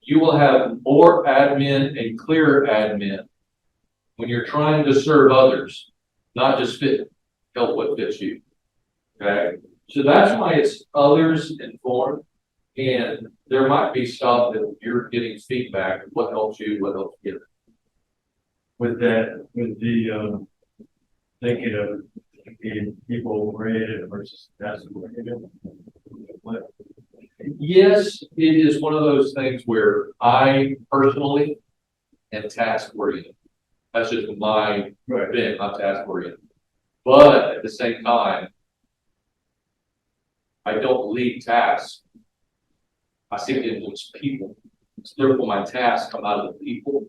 You will have more admin and clearer admin when you're trying to serve others, not just help what fits you. Okay, so that's why it's others informed, and there might be stuff that you're getting feedback, what helps you, what helps you. With that, with the, thinking of being people oriented versus task oriented. Yes, it is one of those things where I personally am task oriented. That's just my thing, I'm task oriented. But at the same time, I don't lead tasks. I seek to influence people. So therefore, my tasks come out of the people.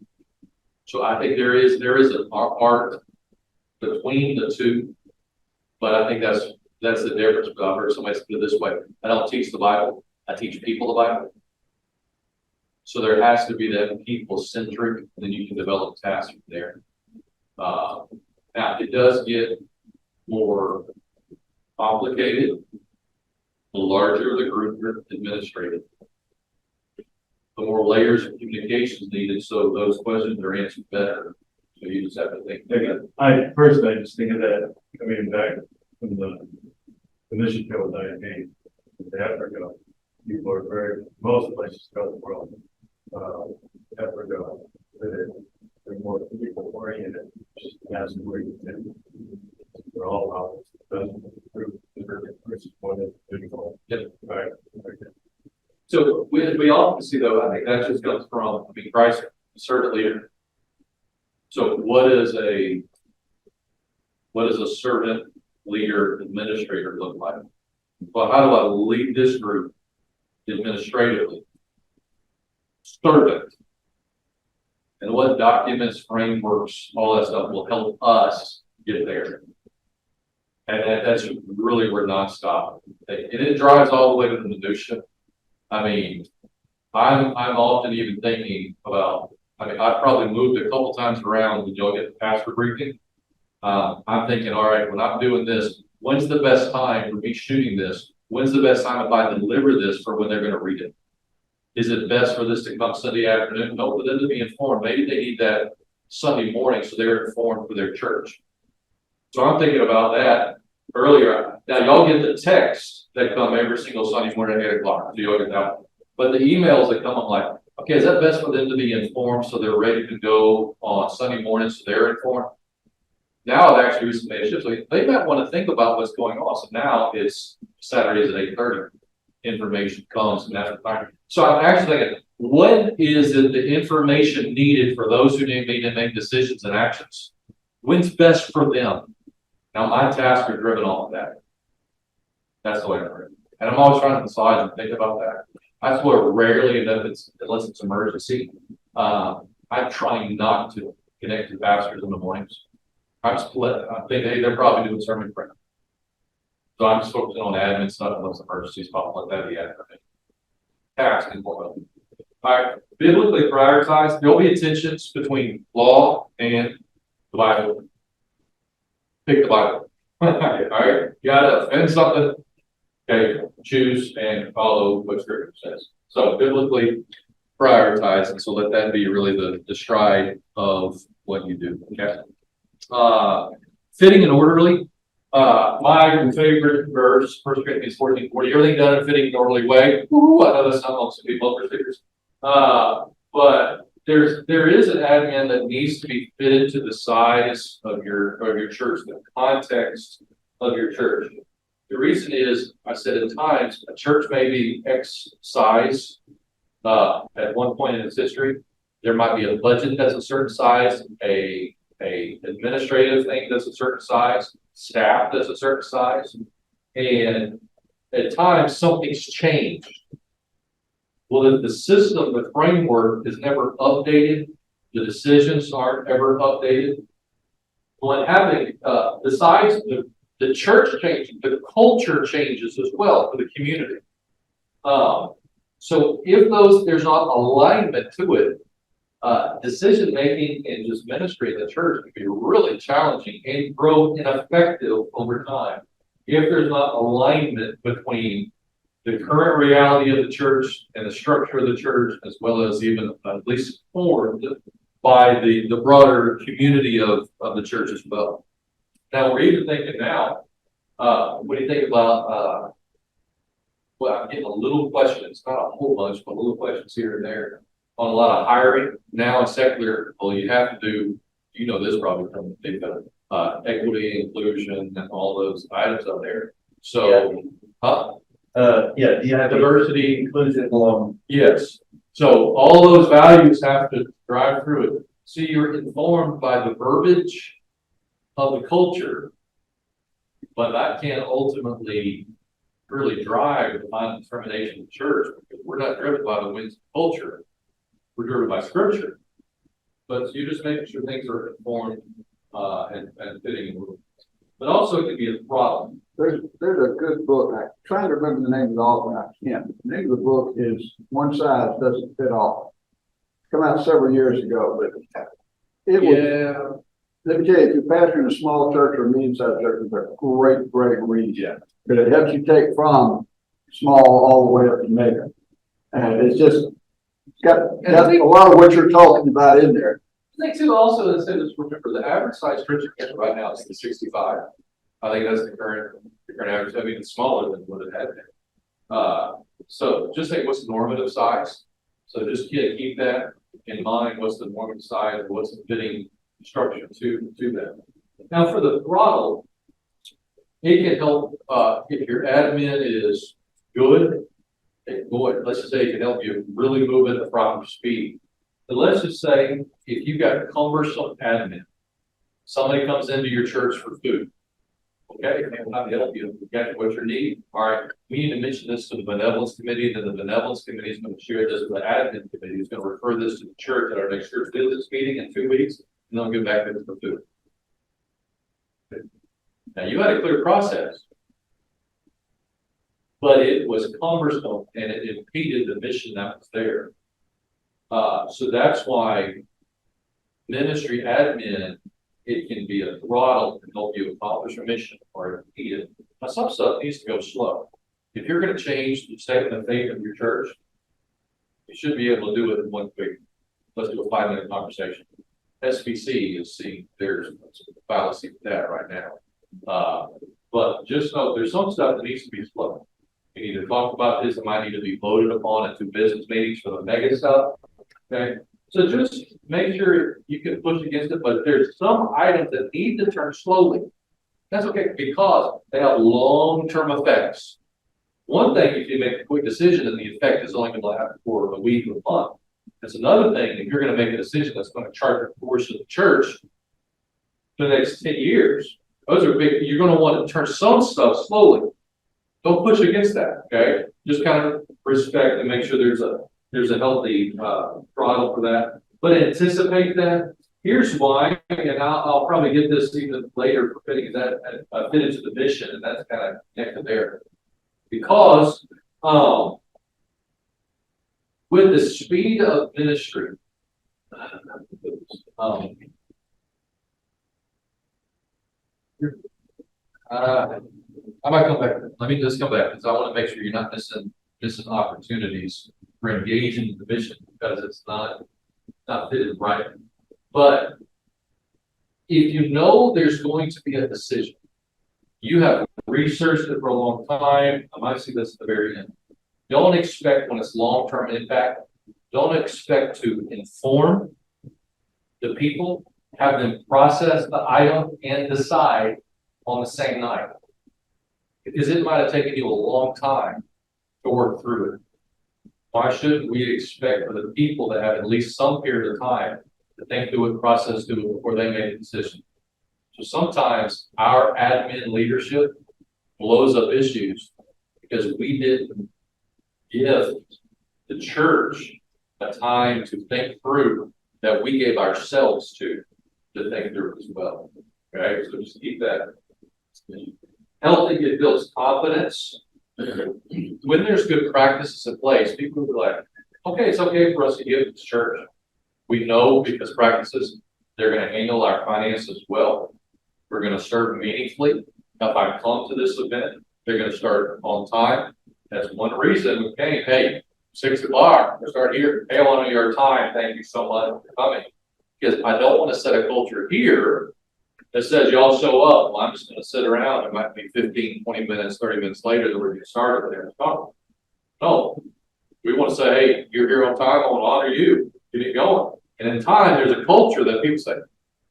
So I think there is an art between the two, but I think that's the difference. But I've heard somebody put it this way: I don't teach the Bible, I teach people the Bible. So there has to be that people centric, and then you can develop tasks from there. Now it does get more complicated the larger the group administrative, the more layers of communications needed, so those questions are answered better. So you just have to think. I personally just think of that coming back from the mission field that I made in Africa. People are most places throughout the world, Africa, they're more people oriented, just as where you can. They're all about right. So we often see though, I think that just comes from, Christ, a servant leader. So what is a servant leader administrator look like? Well, how do I lead this group administratively? Servant. And what documents, frameworks, all that stuff will help us get there. And that's really where nonstop. And it drives all the way to the minutia. I'm often even thinking about, I've probably moved a couple times around when y'all get the pastor briefing. I'm thinking, all right, when I'm doing this, when's the best time for me shooting this? When's the best time if I deliver this for when they're going to read it? Is it best for this to come Sunday afternoon? No, for them to be informed. Maybe they need that Sunday morning so they're informed for their church. So I'm thinking about that earlier. Now y'all get the texts that come every single Sunday morning at 8 o'clock. So y'all get that. But the emails that come, I'm like, okay, is that best for them to be informed so they're ready to go on Sunday morning so they're informed? Now I've actually recently made a shift. So they might want to think about what's going on. So now it's Saturdays at 8:30. Information comes and that's the time. So I'm actually thinking, when is it the information needed for those who need to make decisions and actions? When's best for them? Now my tasks are driven off of that. That's the way I read it. And I'm always trying to massage and think about that. That's where rarely, unless it's emergency, I'm trying not to connect to pastors in the mornings. I'm split. I think they're probably doing sermon prep. So I'm just focusing on admin stuff unless emergencies pop like that. Yeah. Task and more. All right. Biblically prioritized. There'll be tensions between law and the Bible. Pick the Bible. All right. You gotta offend something. Okay. Choose and follow what Scripture says. So biblically prioritized, and so let that be really the stride of what you do. Okay. Fitting and orderly. My favorite verse, 1 Corinthians 14:40, everything done in a fitting and orderly way. Ooh, I know that's not most people bumper stickers. But there is an admin that needs to be fitted to the size of your church, the context of your church. The reason is, I said at times, a church may be X size at one point in its history. There might be a budget that's a certain size, a administrative thing that's a certain size, staff that's a certain size, and at times something's changed. Well, the system, the framework is never updated. The decisions aren't ever updated. When having the size, the church changes, the culture changes as well for the community. So if there's not alignment to it, decision making and just ministry in the church can be really challenging and grow ineffective over time. If there's not alignment between the current reality of the church and the structure of the church, as well as even at least formed by the broader community of the church as well. Now, we're even thinking now, what do you think about, well, I'm getting a little questions, not a whole bunch, but little questions here and there on a lot of hiring. Now in secular, well, you have to do, you know this probably from the equity, inclusion, and all those items out there. So, Yeah, you have diversity, inclusion along. yes. So all those values have to drive through it. So you're informed by the verbiage of the culture, but that can't ultimately really drive the final determination of the church, because we're not driven by the winds of culture. We're driven by scripture. But you're just making sure things are informed and fitting in rules. But also it can be a problem. There's a good book. I'm trying to remember the name of the author. I can't. The name of the book is One Size Doesn't Fit All. Come out several years ago, but it was. Let me tell you, if you're pastoring a small church or a medium-sized church, it's a great read. Yeah. But it helps you take from small all the way up to mega. And it's just got a lot of what you're talking about in there. I think too also is remember the average size church right now is the 65. I think that's the current average. I mean, it's smaller than what it had been. So just say what's the normative size. So just keep that in mind. What's the normative size? What's the fitting structure to that? Now for the throttle, it can help if your admin is good. Let's just say it can help you really move at the proper speed. But let's just say if you got cumbersome admin, somebody comes into your church for food. Okay, they will not help you get what you need. All right, we need to mention this to the benevolence committee, then the benevolence committee is going to share this with the admin committee, is going to refer this to the church at our next church business meeting in 2 weeks, and they'll get back to the food. Now you had a clear process, but it was cumbersome and it impeded the mission that was there. So that's why ministry admin, it can be a throttle to help you accomplish a mission or impede it. Now, some stuff needs to go slow. If you're going to change the statement of faith of your church, you should be able to do it in one quick. Let's do a 5-minute conversation. SBC is seeing there's some fallacy with that right now. But just know there's some stuff that needs to be slow. You need to talk about this. It might need to be voted upon at 2 business meetings for the mega stuff. Okay. So just make sure you can push against it, but there's some items that need to turn slowly. That's okay because they have long-term effects. One thing, if you make a quick decision and the effect is only going to last for a week or a month. It's another thing if you're going to make a decision that's going to chart the course of the church for the next 10 years. Those are big. You're going to want to turn some stuff slowly. Don't push against that. Okay, just kind of respect and make sure there's a healthy throttle for that. But anticipate that. Here's why, and I'll probably get this even later for fitting that fit into the mission, and that's kind of connected there. Because with the speed of ministry, I might come back. Let me just come back because I want to make sure you're not missing opportunities for engaging in the mission because it's not fitted right. But if you know there's going to be a decision, you have researched it for a long time. I might see this at the very end. Don't expect when it's long-term impact. Don't expect to inform the people, have them process the item and decide on the same night. Because it might have taken you a long time to work through it. Why shouldn't we expect for the people to have at least some period of time to think through it, process through it before they make a decision? So sometimes our admin leadership blows up issues because we didn't give the church a time to think through that we gave ourselves to think through as well. Okay, so just keep that healthy. It builds confidence when there's good practices in place, people will be like, okay, it's okay for us to give to church. We know because practices, they're gonna handle our finances well. We're gonna serve meaningfully. If I come to this event, they're gonna start on time. That's one reason we came, hey, 6 o'clock, we'll start here. Hey, I want your time. Thank you so much for coming. Because I don't want to set a culture here that says y'all show up. Well, I'm just going to sit around. It might be 15, 20 minutes, 30 minutes later that we're going to start there. No, we want to say, hey, you're here on time. I want to honor you. Get it going. And in time, there's a culture that people say,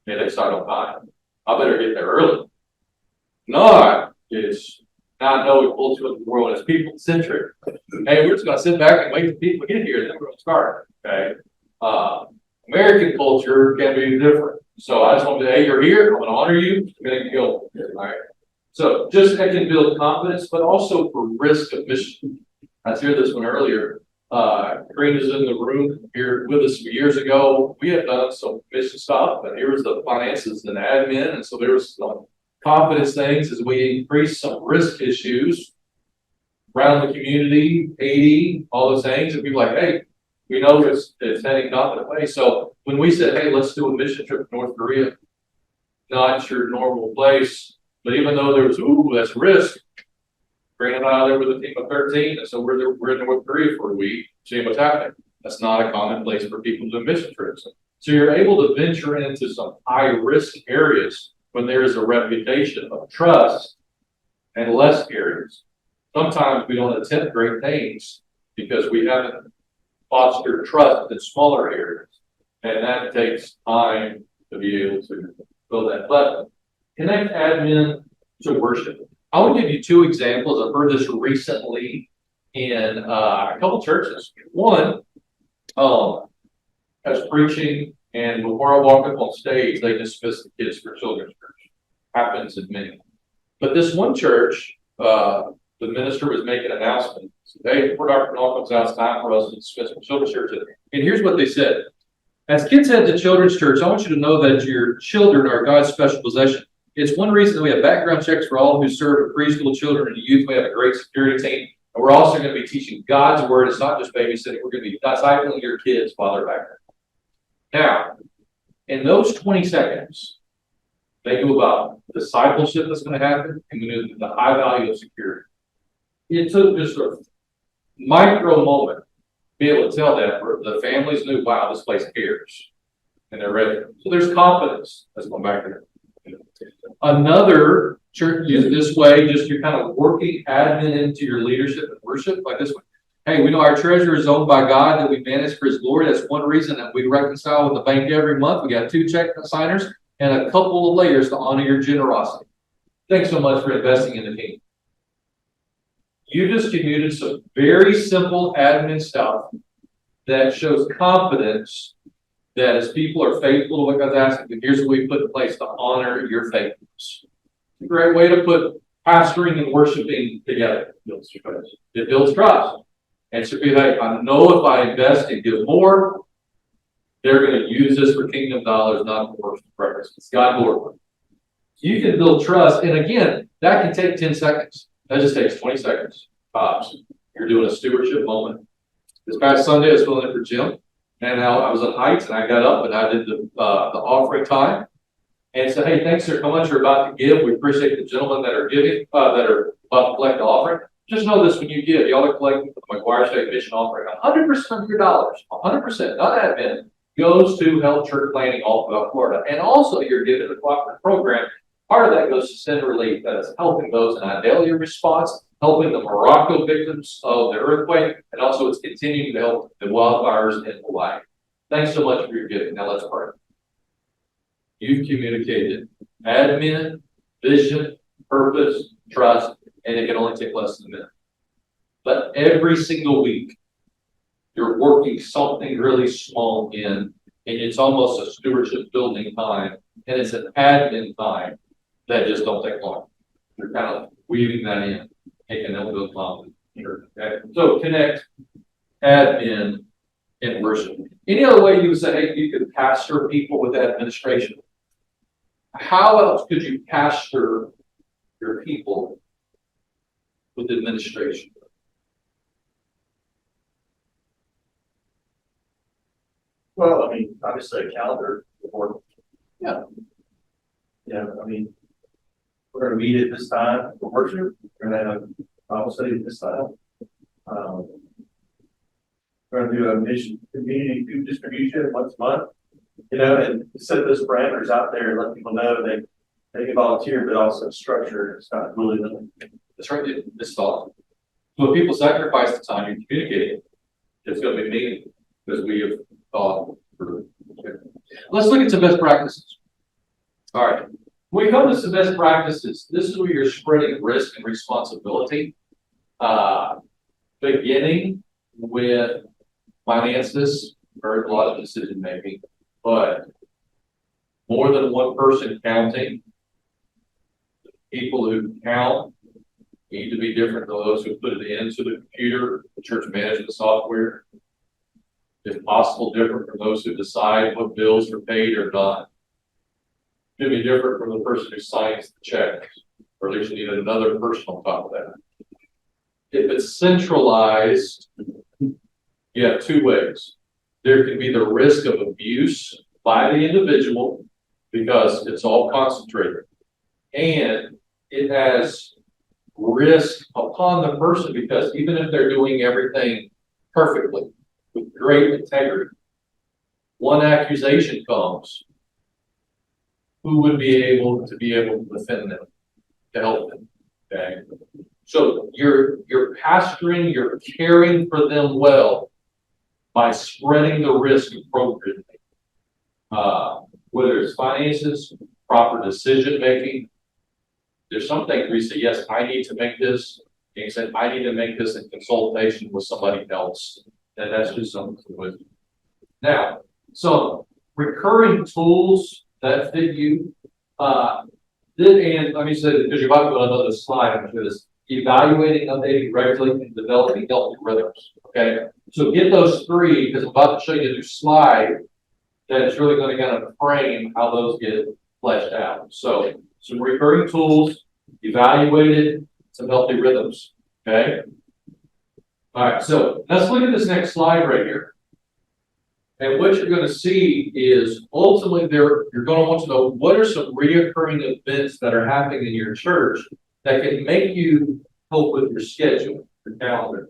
hey, they start on time. I better get there early. No, it's not knowing culture of the world. It's people centric. Hey, we're just going to sit back and wait till people get here, and then we're going to start. Okay. American culture can be different. So I just want to say, hey, you're here. I'm going to honor you. I'm going to go. All right. So just that can build confidence, but also for risk of mission. I shared this one earlier. Karina's in the room here with us years ago. We had done some mission stuff, and here was the finances and admin, and so there was some confidence things as we increased some risk issues around the community, Haiti, all those things, and people like, hey, we know it's heading confident way. So when we said, hey, let's do a mission trip to North Korea, not your normal place, but even though there was, that's risk, Karina and I there with a team of 13, and so we're in North Korea for a week, seeing what's happening. That's not a common place for people to do mission trips. So you're able to venture into some high risk areas when there is a reputation of trust and less areas. Sometimes we don't attempt great things because we haven't fostered trust in smaller areas. And that takes time to be able to build that. But connect admin to worship. I will give you 2 examples. I've heard this recently in a couple churches. One, as preaching, and before I walk up on stage, they dismiss the kids for children's church. Happens in many. But this one church, the minister was making an announcement. Hey, before Dr. Noel comes out, it's time for us to dismiss from children's church. And here's what they said. As kids head to children's church, I want you to know that your children are God's special possession. It's one reason that we have background checks for all who serve preschool children and youth. We have a great security team. And we're also going to be teaching God's word. It's not just babysitting. We're going to be discipling your kids while they're back there. Now, in those 20 seconds, they knew about discipleship that's going to happen and we knew the high value of security. It took just a micro moment to be able to tell that the families knew, wow, this place cares. And they're ready. So there's confidence that's going back there. Another church uses this way, just you're kind of working admin into your leadership and worship like this one. Hey, we know our treasure is owned by God that we manage for his glory. That's one reason that we reconcile with the bank every month. We got 2 check signers and a couple of layers to honor your generosity. Thanks so much for investing in the team. You just commuted some very simple admin stuff that shows confidence that as people are faithful to what God's asking, and here's what we put in place to honor your faithfulness. It's a great way to put pastoring and worshiping together. It builds trust. And so be like, I know if I invest and give more, they're going to use this for kingdom dollars, not for worship purpose. It's God glorified. You can build trust. And again, that can take 10 seconds. That just takes 20 seconds tops. You're doing a stewardship moment. This past Sunday, I was filling in for Jim. And I was at Heights, and I got up and I did the offering time, and said, "Hey, thanks for how much you're about to give. We appreciate the gentlemen that are giving, that are about to collect the offering. Just know this: when you give, y'all are collecting for the McGuire State Mission offering. 100% of your dollars, 100%, not admin, goes to help church planting all throughout Florida, and also you're giving the cooperative program. Part of that goes to send relief that is helping those in Idalia response." Helping the Morocco victims of the earthquake, and also it's continuing to help the wildfires in Hawaii. Thanks so much for your giving. Now let's pray. You've communicated admin, vision, purpose, trust, and it can only take less than a minute. But every single week, you're working something really small in, and it's almost a stewardship building time, and it's an admin time that just don't take long. You're kind of weaving that in. And then we'll go okay. So connect, admin, and worship. Any other way you would say, hey, you could pastor people with administration? How else could you pastor your people with administration? Well, I mean, obviously a calendar or. Yeah. Yeah, I mean, we're gonna meet at this time for worship, we're gonna have Bible study at this time. We're gonna do a mission community food distribution once a month, you know, and set those parameters out there and let people know they can volunteer, but also structure, it's not really them. That's right, it's thought. So if people sacrifice the time you communicate, it's gonna be meaningful, because we have thought through. Okay. Let's look at some best practices. All right, when we come to some best practices, this is where you're spreading risk and responsibility. Beginning with finances, or a lot of decision making, but more than one person counting. People who count need to be different than those who put it into the computer, the church management software. If possible, different from those who decide what bills are paid or not. Could be different from the person who signs the check, or at least you need another person on top of that. If it's centralized, you have two ways. There can be the risk of abuse by the individual because it's all concentrated. And it has risk upon the person because even if they're doing everything perfectly with great integrity, one accusation comes, who would be able to defend them, to help them? Okay. So you're pastoring, you're caring for them well by spreading the risk appropriately. Whether it's finances, proper decision making. There's some things where you say, yes, I need to make this. And you said, I need to make this in consultation with somebody else. And that's just something to do. Now, some recurring tools that fit you. And let me say, because you're about to go to another slide, I'm sure this. Evaluating, updating regularly, and developing healthy rhythms. Okay, so get those three because I'm about to show you a new slide that's really going to kind of frame how those get fleshed out. So, some recurring tools, evaluated, some healthy rhythms. Okay. All right, so let's look at this next slide right here. And what you're going to see is ultimately you're going to want to know what are some reoccurring events that are happening in your church that can make you help with your schedule, your calendar.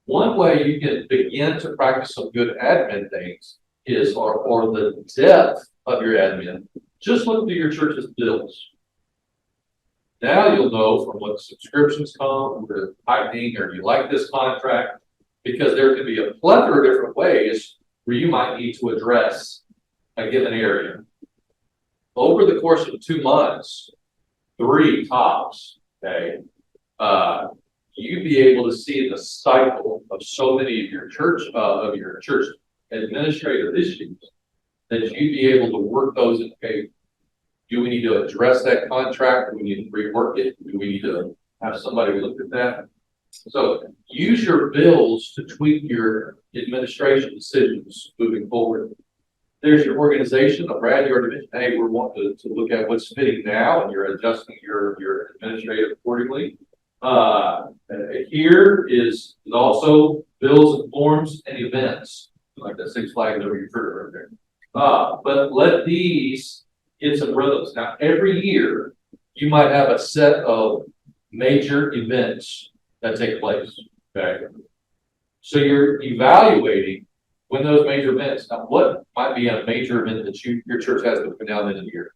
One way you can begin to practice some good admin things is, or the depth of your admin, just look through your church's bills. Now you'll know from what subscriptions come, or tightening, or you like this contract, because there can be a plethora of different ways where you might need to address a given area. Over the course of 2 months, 3 tops, okay, you'd be able to see the cycle of so many of your church administrative issues that you'd be able to work those in. Okay, do we need to address that contract? Do we need to rework it? Do we need to have somebody look at that? So use your bills to tweak your administration decisions moving forward. There's your organization. Brad, you already mentioned, hey, we're wanting to look at what's fitting now, and you're adjusting your administrative accordingly. Here is also bills and forms and events, like that 6 flags over your trigger right there. But let these get some rhythms. Now, every year, you might have a set of major events that take place. Okay. So you're evaluating when those major events. Now, what might be a major event that your church has between now and the end of the year?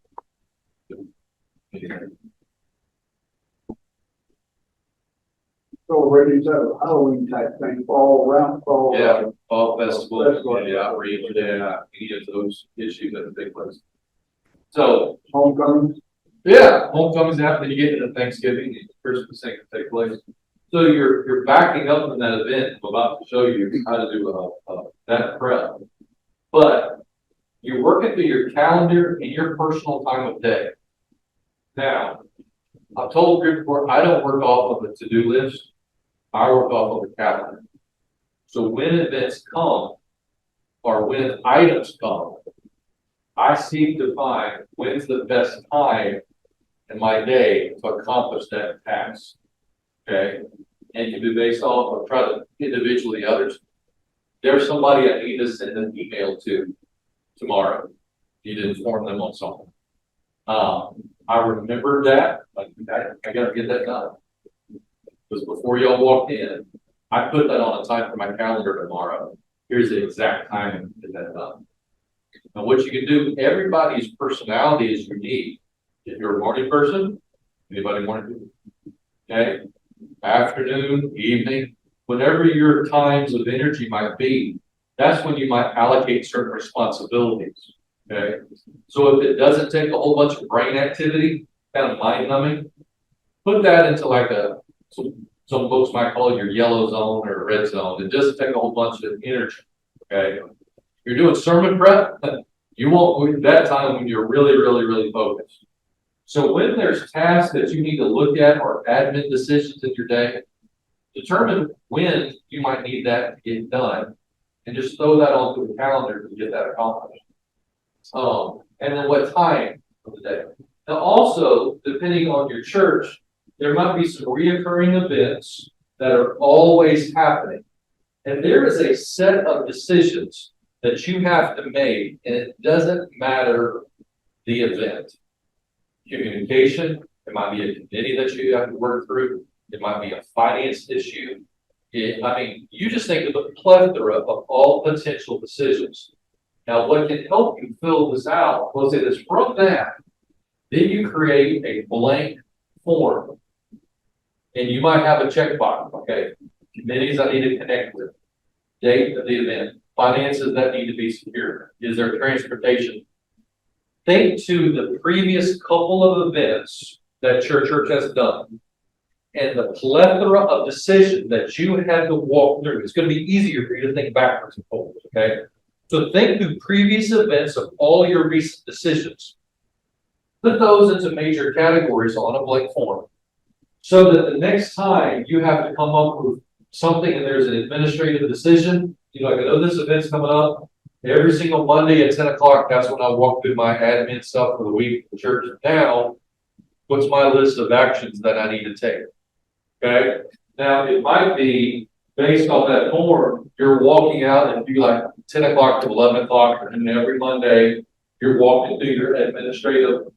So already is a Halloween type thing, fall around, fall. Yeah, fall festival, Festival. yeah, outreach, yeah, any of those issues that take place. So, Homecoming. yeah, homecoming's happening, you get into Thanksgiving, and Christmas thing can take place. So you're backing up from that event. I'm about to show you how to do that prep. But you're working through your calendar and your personal time of day. Now, I've told you before, I don't work off of a to-do list. I work off of a calendar. So when events come, or when items come, I seek to find when's the best time in my day to accomplish that task. okay? And you do based off of try to individually others. There's somebody I need to send an email to tomorrow. You to inform them on something. I remember that, like, I gotta get that done. Because before y'all walked in, I put that on a time for my calendar tomorrow. Here's the exact time to get that done. And what you can do, everybody's personality is unique. If you're a morning person, anybody morning? Okay, afternoon, evening, whatever your times of energy might be, that's when you might allocate certain responsibilities. Okay, so if it doesn't take a whole bunch of brain activity, kind of mind numbing, put that into like some folks might call it your yellow zone or red zone. It doesn't take a whole bunch of energy. Okay, you're doing sermon prep, you won't that time when you're really focused. So when there's tasks that you need to look at or admin decisions in your day, determine when you might need that to get done, and just throw that onto the calendar to get that accomplished. And then what time of the day. Now also, depending on your church, there might be some reoccurring events that are always happening. And there is a set of decisions that you have to make, and it doesn't matter the event. Communication, it might be a committee that you have to work through, it might be a finance issue. You just think of the plethora of all potential decisions. Now, what can help you fill this out, we'll say this from that, then you create a blank form. And you might have a checkbox, okay? Committees I need to connect with, date of the event, finances that need to be secured. Is there transportation? Think to the previous couple of events that your church has done and the plethora of decisions that you had to walk through. It's going to be easier for you to think backwards and forwards, okay? So think through previous events of all your recent decisions. Put those into major categories on a blank form so that the next time you have to come up with something and there's an administrative decision, I know this event's coming up. Every single Monday at 10 o'clock, that's when I walk through my admin stuff for the week at the church. Now, what's my list of actions that I need to take? Okay. Now, it might be based on that form, you're walking out and do like 10 o'clock to 11 o'clock, and every Monday you're walking through your administrative.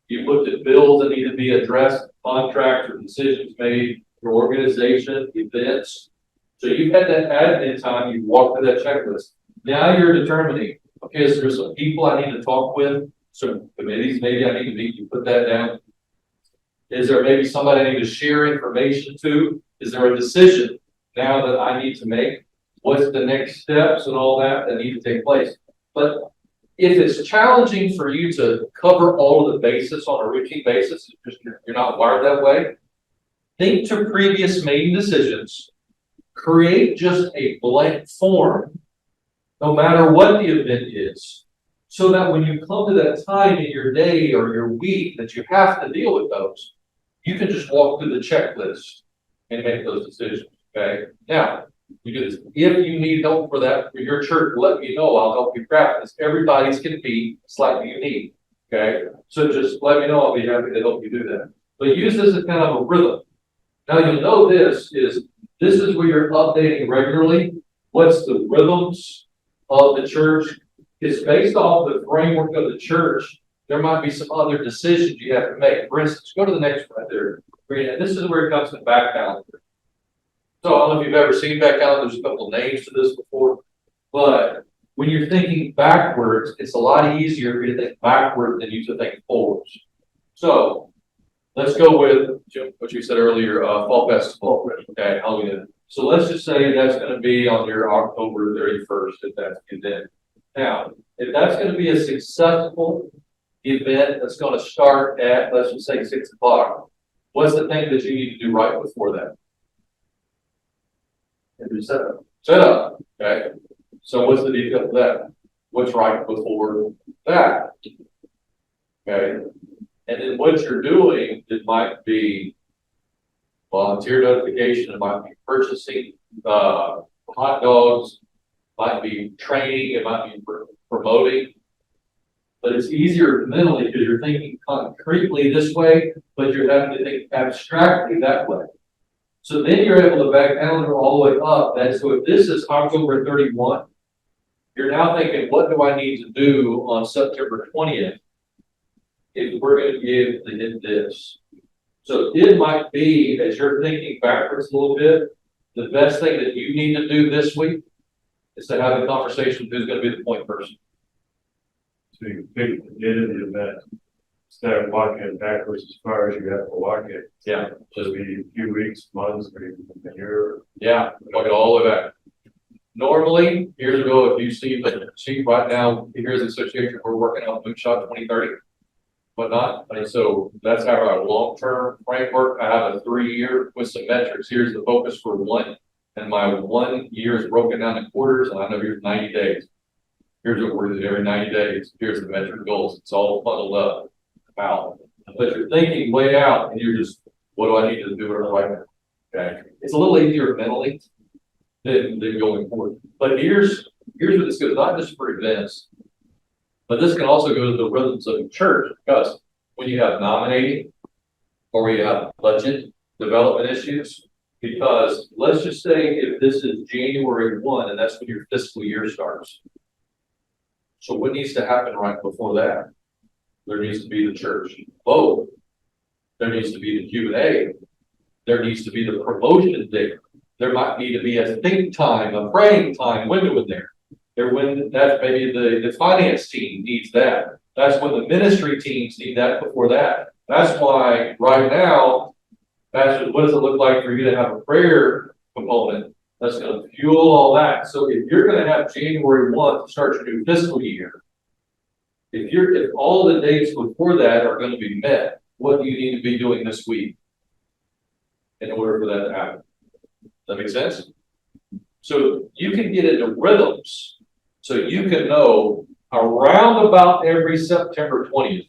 You looked at bills that need to be addressed, contracts or decisions made, your organization, events. So you've had that admin time, you walk through that checklist. Now you're determining, okay, is there some people I need to talk with, some committees maybe I need to meet, you put that down. Is there maybe somebody I need to share information to? Is there a decision now that I need to make? What's the next steps and all that need to take place? But if it's challenging for you to cover all of the bases on a routine basis, you're not wired that way, think to previous made decisions, create just a blank form, no matter what the event is, so that when you come to that time in your day or your week that you have to deal with those, you can just walk through the checklist and make those decisions, okay? Now, you do this. If you need help for that for your church, let me know. I'll help you craft this. Everybody's going to be slightly unique, okay? So just let me know. I'll be happy to help you do that. But use this as kind of a rhythm. Now, you'll know this is where you're updating regularly. What's the rhythms of the church? It's based off the framework of the church. There might be some other decisions you have to make. For instance, go to the next one right there. This is where it comes to the back calendar. So I don't know if you've ever seen back calendar. There's a couple of names to this before. But when you're thinking backwards, it's a lot easier for you to think backward than you to think forwards. So let's go with Jim, what you said earlier, Fall Festival. Okay, Halloween. So let's just say that's going to be on your October 31st, if that's the event. Now, if that's going to be a successful event that's going to start at, let's just say 6 o'clock, what's the thing that you need to do right before that? Set up. Okay. So what's the detail of that? What's right before that? Okay. And then what you're doing, it might be volunteer notification, it might be purchasing hot dogs, might be training, it might be promoting. But it's easier mentally because you're thinking concretely this way, but you're having to think abstractly that way. So then you're able to back calendar all the way up. And so if this is October 31, you're now thinking, what do I need to do on September 20th? If we're going to give the hit this. So it might be, as you're thinking backwards a little bit, the best thing that you need to do this week is to have a conversation with who's going to be the point person. So you pick the date of the event, start walking it backwards as far as you have to walk it. Yeah. Just be a few weeks, months, or even a year. Yeah, walk it all the way back. Normally, years ago, if you see the sheet right now, here's the association, we're working on Moonshot 2030, whatnot. And so that's our long-term framework. I have a 3-year with some metrics. Here's the focus for 1. And my 1 year is broken down in quarters, and I know here's 90 days. Here's what we're doing every 90 days. Here's the metric goals. It's all funneled up. Wow. But you're thinking way out, and you're just, what do I need to do right now? Okay. It's a little easier mentally than going forward. But here's what this goes, not just for events, but this can also go to the rhythms of the church, because when you have nominating or when you have budget development issues, because let's just say if this is January 1 and that's when your fiscal year starts. So what needs to happen right before that? There needs to be the church vote. There needs to be the Q&A. There needs to be the promotion date. There might need to be a think time, a praying time window in there. That's maybe the finance team needs that. That's when the ministry teams need that before that. That's why right now, Pastor, what does it look like for you to have a prayer component that's going to fuel all that? So if you're going to have January 1 to start your new fiscal year, if all the dates before that are going to be met, what do you need to be doing this week in order for that to happen? Does that make sense? So you can get into rhythms. So you can know around about every September 20th,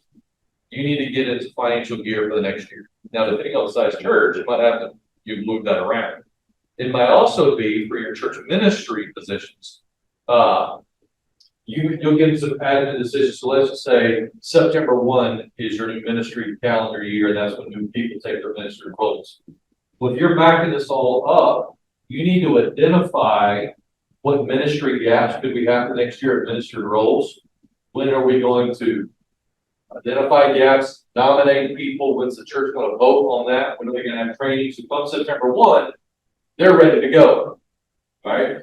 you need to get into financial gear for the next year. Now, depending on the size church, it might have to, you move that around. It might also be for your church ministry positions. You'll get some admin decisions. So let's just say September 1 is your new ministry calendar year, and that's when new people take their ministry roles. Well, if you're backing this all up, you need to identify what ministry gaps could we have for next year at ministry roles. When are we going to identify gaps, nominate people? When's the church going to vote on that? When are we going to have training? So come September 1, they're ready to go, right?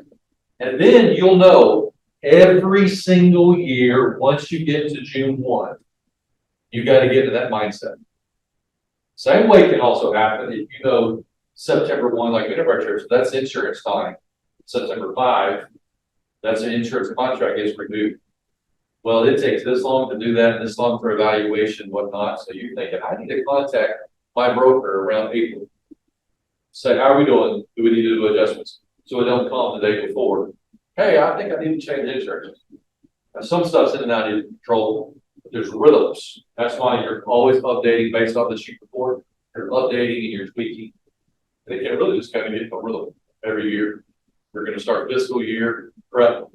And then you'll know every single year, once you get to June 1, you got to get into that mindset. Same way can also happen if you know September 1, like in our church, that's insurance time. September 5, that's an insurance contract is renewed. Well, it takes this long to do that and this long for evaluation, whatnot. So you're thinking, I need to contact my broker around April. Say, how are we doing? Do we need to do adjustments? So it don't come the day before. Hey, I think I need to change insurance. Now, some stuff's in and out of your control, but there's rhythms. That's why you're always updating based off the sheet report. You're updating and you're tweaking. They can really just kind of get a rhythm every year. We're going to start fiscal year prep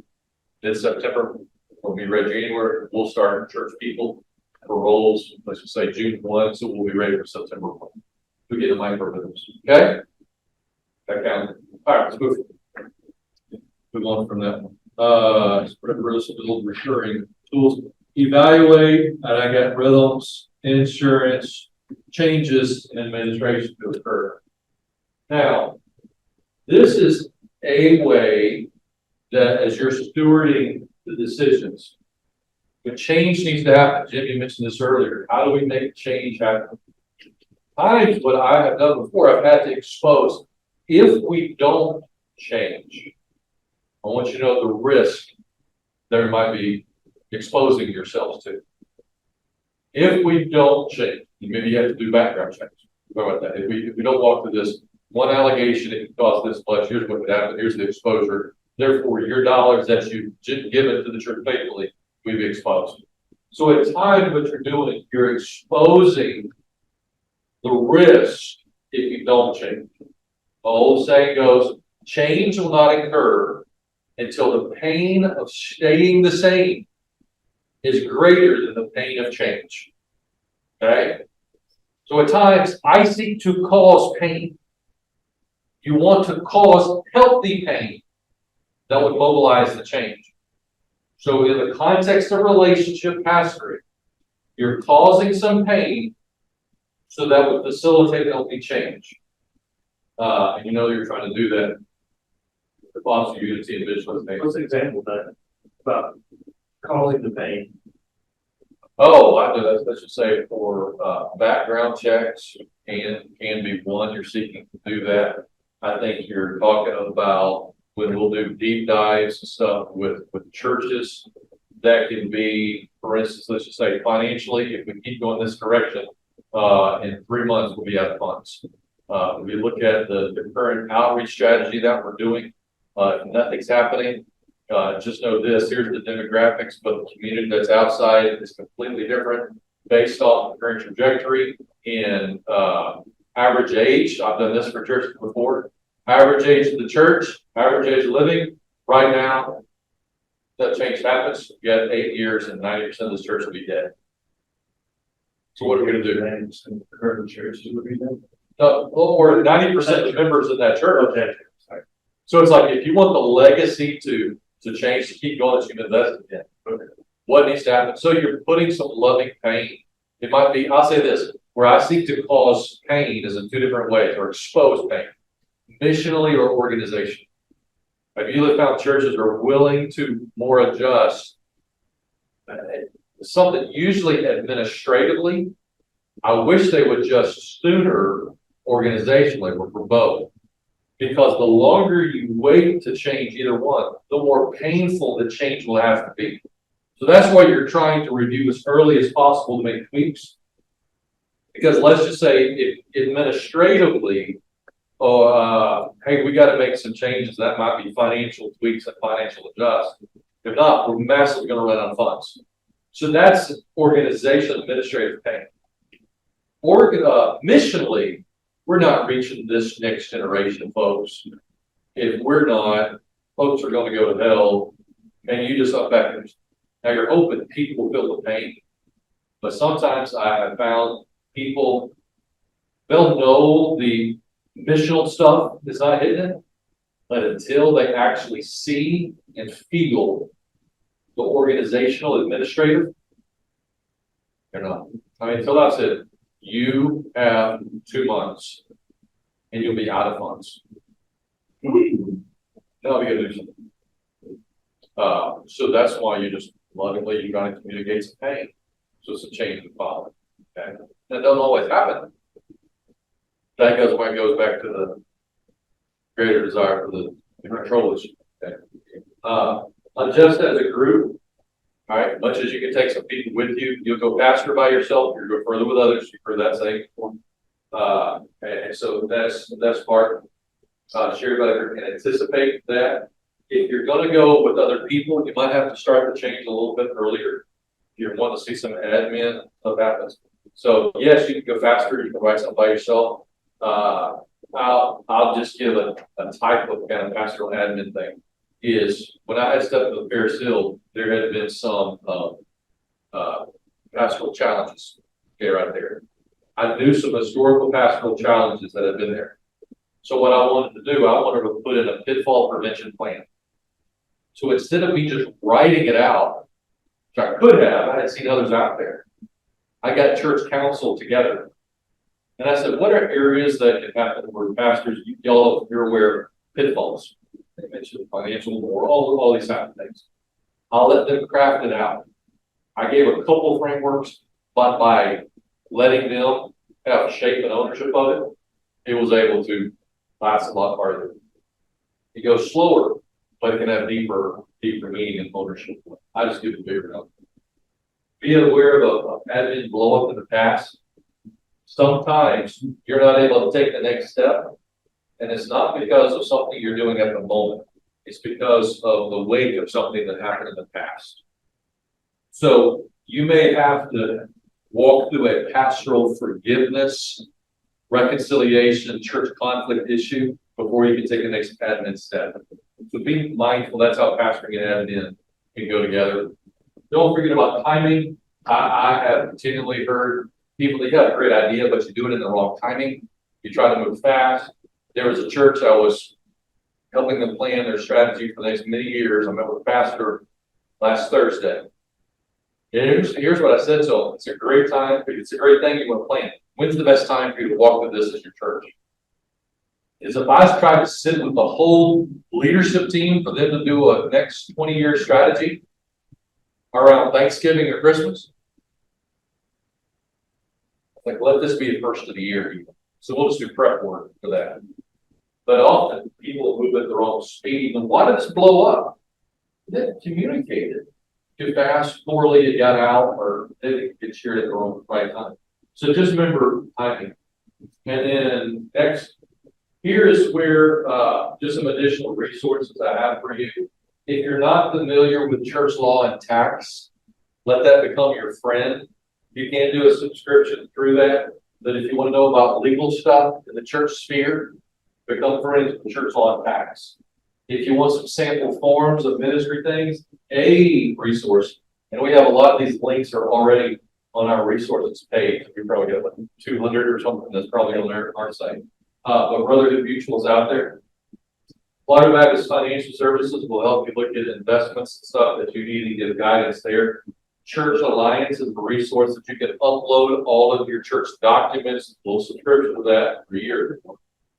in September. When we read January, we'll start church people for roles. Let's just say June 1, so we'll be ready for September 1. We get the micro rhythms. Okay? That counts. All right, let's move. Move on from that one. Spread risk, build recurring tools. Evaluate, and I got rhythms, insurance, changes, and administration to occur. Now, this is a way that as you're stewarding the decisions, but change needs to happen. Jimmy mentioned this earlier. How do we make change happen? Times what I have done before, I've had to expose. If we don't change, I want you to know the risk there might be exposing yourselves to. If we don't change, maybe you have to do background checks. What about that? If we don't walk through this one allegation, it can cost this much. Here's what would happen. Here's the exposure. Therefore, your dollars that you've given to the church faithfully, we've exposed. So at times, what you're doing, you're exposing the risk if you don't change. The old saying goes, change will not occur until the pain of staying the same is greater than the pain of change. Okay? So at times, I seek to cause pain. You want to cause healthy pain that would mobilize the change. So in the context of relationship pastoring, you're causing some pain so that would facilitate healthy change. And you know you're trying to do that. The foster unity and visualization. What's an example of that? About causing the pain. Oh, I know. Let's just say for background checks can be one. You're seeking to do that. I think you're talking about when we'll do deep dives and stuff with churches. That can be, for instance, let's just say financially, if we keep going this direction, in 3 months we'll be out of funds. If you look at the current outreach strategy that we're doing, if nothing's happening. Just know this, here's the demographics, but the community that's outside is completely different based off the current trajectory and average age. I've done this for churches before. Average age of the church, average age of living, right now, that change happens, you have 8 years and 90% of this church will be dead. So what are we gonna do? Current churches would be done. Or 90% of members in that church. Okay. So it's like, if you want the legacy to change, to keep going, that you've invested in. Okay. What needs to happen? So you're putting some loving pain. It might be, I'll say this, where I seek to cause pain is in 2 different ways, or expose pain, missionally or organization. Have you found churches are willing to more adjust something usually administratively? I wish they would adjust sooner organizationally or for both. Because the longer you wait to change either one, the more painful the change will have to be. So that's why you're trying to review as early as possible to make tweaks. Because let's just say if administratively, hey, we got to make some changes, that might be financial tweaks and financial adjust. If not, we're massively going to run out of funds. So that's organization administrative pain. Or missionally, we're not reaching this next generation, folks. If we're not, folks are going to go to hell, and you just up back. Now you're hoping people will feel the pain, but sometimes I have found people, they'll know the missional stuff is not hitting it, but until they actually see and feel the organizational administrative, they're not. I mean, until I said, you have 2 months and you'll be out of funds. Now we gotta do something. So that's why you just lovingly, you're trying to communicate some pain. So it's a change of policy. Okay. That doesn't always happen. That goes back to the greater desire for the control issue. Okay. Adjust as a group. All right, much as you can take some people with you, you'll go faster by yourself, you'll go further with others. You've heard that saying before. And so that's part. Sherry Butler can anticipate that. If you're going to go with other people, you might have to start the change a little bit earlier. If you want to see some admin stuff happens. So yes, you can go faster. You can write something by yourself. I'll just give a type of kind of pastoral admin thing. Is when I had stepped to the Ferris Hill, there had been some pastoral challenges. Okay, right there. I knew some historical pastoral challenges that had been there. So what I wanted to do, I wanted to put in a pitfall prevention plan. So instead of me just writing it out, which I could have, I had seen others out there. I got church council together. And I said, what are areas that can happen where pastors, y'all, you're aware of pitfalls? They mentioned financial or all these type of things. I'll let them craft it out. I gave a couple frameworks, but by letting them have shape and ownership of it, it was able to last a lot farther. It goes slower, but it can have deeper meaning and ownership. I just give it bigger enough. Be aware of admin blow up in the past. Sometimes you're not able to take the next step. And it's not because of something you're doing at the moment. It's because of the weight of something that happened in the past. So you may have to walk through a pastoral forgiveness, reconciliation, church conflict issue before you can take the next admin step. So be mindful. That's how pastoring and admin can go together. Don't forget about timing. I have continually heard people, they got a great idea, but you do it in the wrong timing. You try to move fast. There was a church I was helping them plan their strategy for the next many years. I met with the pastor last Thursday. Here's what I said to them. It's a great time. It's a great thing you want to plan. When's the best time for you to walk with this as your church? Is if I tried to sit with the whole leadership team for them to do a next 20-year strategy around Thanksgiving or Christmas. Like, let this be the first of the year. So we'll just do prep work for that. But often people move at the wrong speed. And why did this blow up? They didn't communicate it too fast, poorly, it got out, or they didn't get shared at the right time. So just remember timing. And then next, here is where just some additional resources I have for you. If you're not familiar with church law and tax, let that become your friend. You can do a subscription through that. But if you want to know about legal stuff in the church sphere, become friends with church law and tax. If you want some sample forms of ministry things, a resource, and we have a lot of these links are already on our resources page. We probably got like 200 or something that's probably on our site. But Brotherhood Mutual is out there. Water Baptist Financial Services will help you look at investments and stuff that you need to give guidance there. Church Alliance is a resource that you can upload all of your church documents. We'll subscription to that for a year.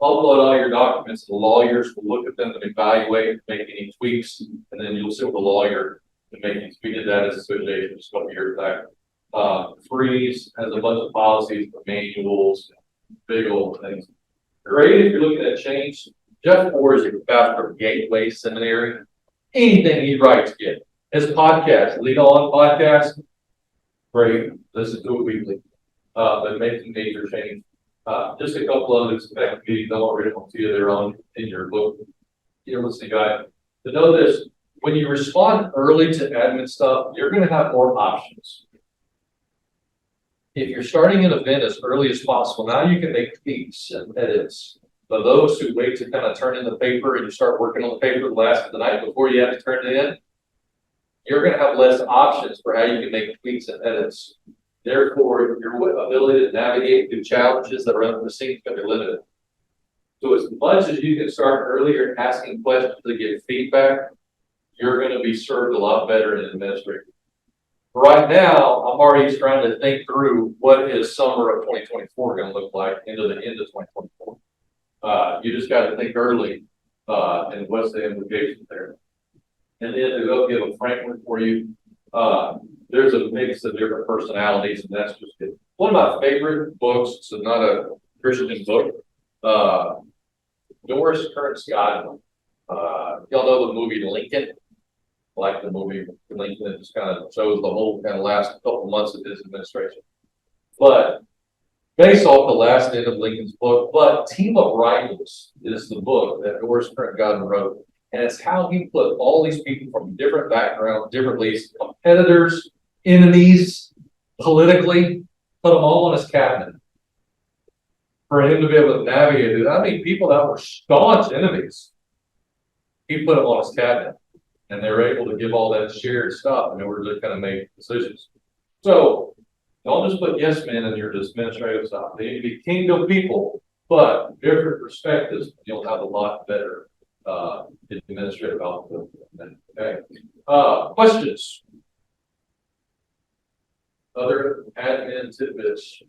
Upload all your documents. The lawyers will look at them and evaluate, make any tweaks, and then you'll sit with the lawyer to make these. We did that as a association just a couple years back. Freeze has a bunch of policies, manuals, big old things. Great if you're looking at change. Jeff Moore is your pastor of Gateway Seminary. Anything he writes, get. His podcast, Lead On Podcast, great. Listen to it weekly. But making major change. Just a couple of these meetings I'll already see you there on in your book. You're listening guide. To know this, when you respond early to admin stuff, you're going to have more options. If you're starting an event as early as possible, now you can make tweaks and edits. For those who wait to kind of turn in the paper and you start working on the paper the last of the night before you have to turn it in, you're going to have less options for how you can make tweaks and edits. Therefore, your ability to navigate through challenges that are unforeseen is going to be limited. So as much as you can start earlier asking questions to get feedback, you're going to be served a lot better in administration. Right now, I'm already trying to think through what is summer of 2024 going to look like into the end of 2024. You just got to think early and what's the implications there. And then they'll give a framework for you. There's a mix of different personalities, and that's just good. One of my favorite books, so not a Christian book, Doris Kearns Goodwin. Y'all know the movie Lincoln? Like the movie Lincoln, it just kind of shows the whole kind of last couple months of his administration. But based off the last end of Lincoln's book, but Team of Rivals is the book that Doris Kearns Goodwin wrote. And it's how he put all these people from different backgrounds, different beliefs, competitors, enemies, politically, put them all on his cabinet. For him to be able to navigate it. I mean, people that were staunch enemies, he put them on his cabinet. And they were able to give all that shared stuff in order to kind of make decisions. So don't just put yes men in your administrative stuff. They need to be kingdom people, but different perspectives, you'll have a lot better administrative output. Okay. Questions? Other admin tidbits,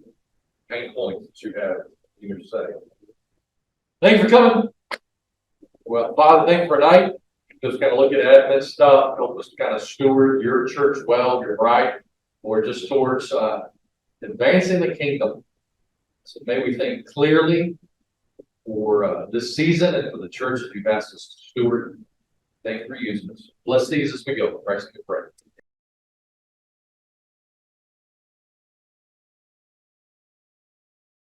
main points that you have in your say. Thanks for coming. Well, Father, thank you for tonight. Just kind of look at admin stuff, help us kind of steward your church well, you're right, or just towards advancing the kingdom. So may we think clearly for this season and for the church that you've asked us to steward. Thank you for using us. Bless these as we go. Christ, we pray.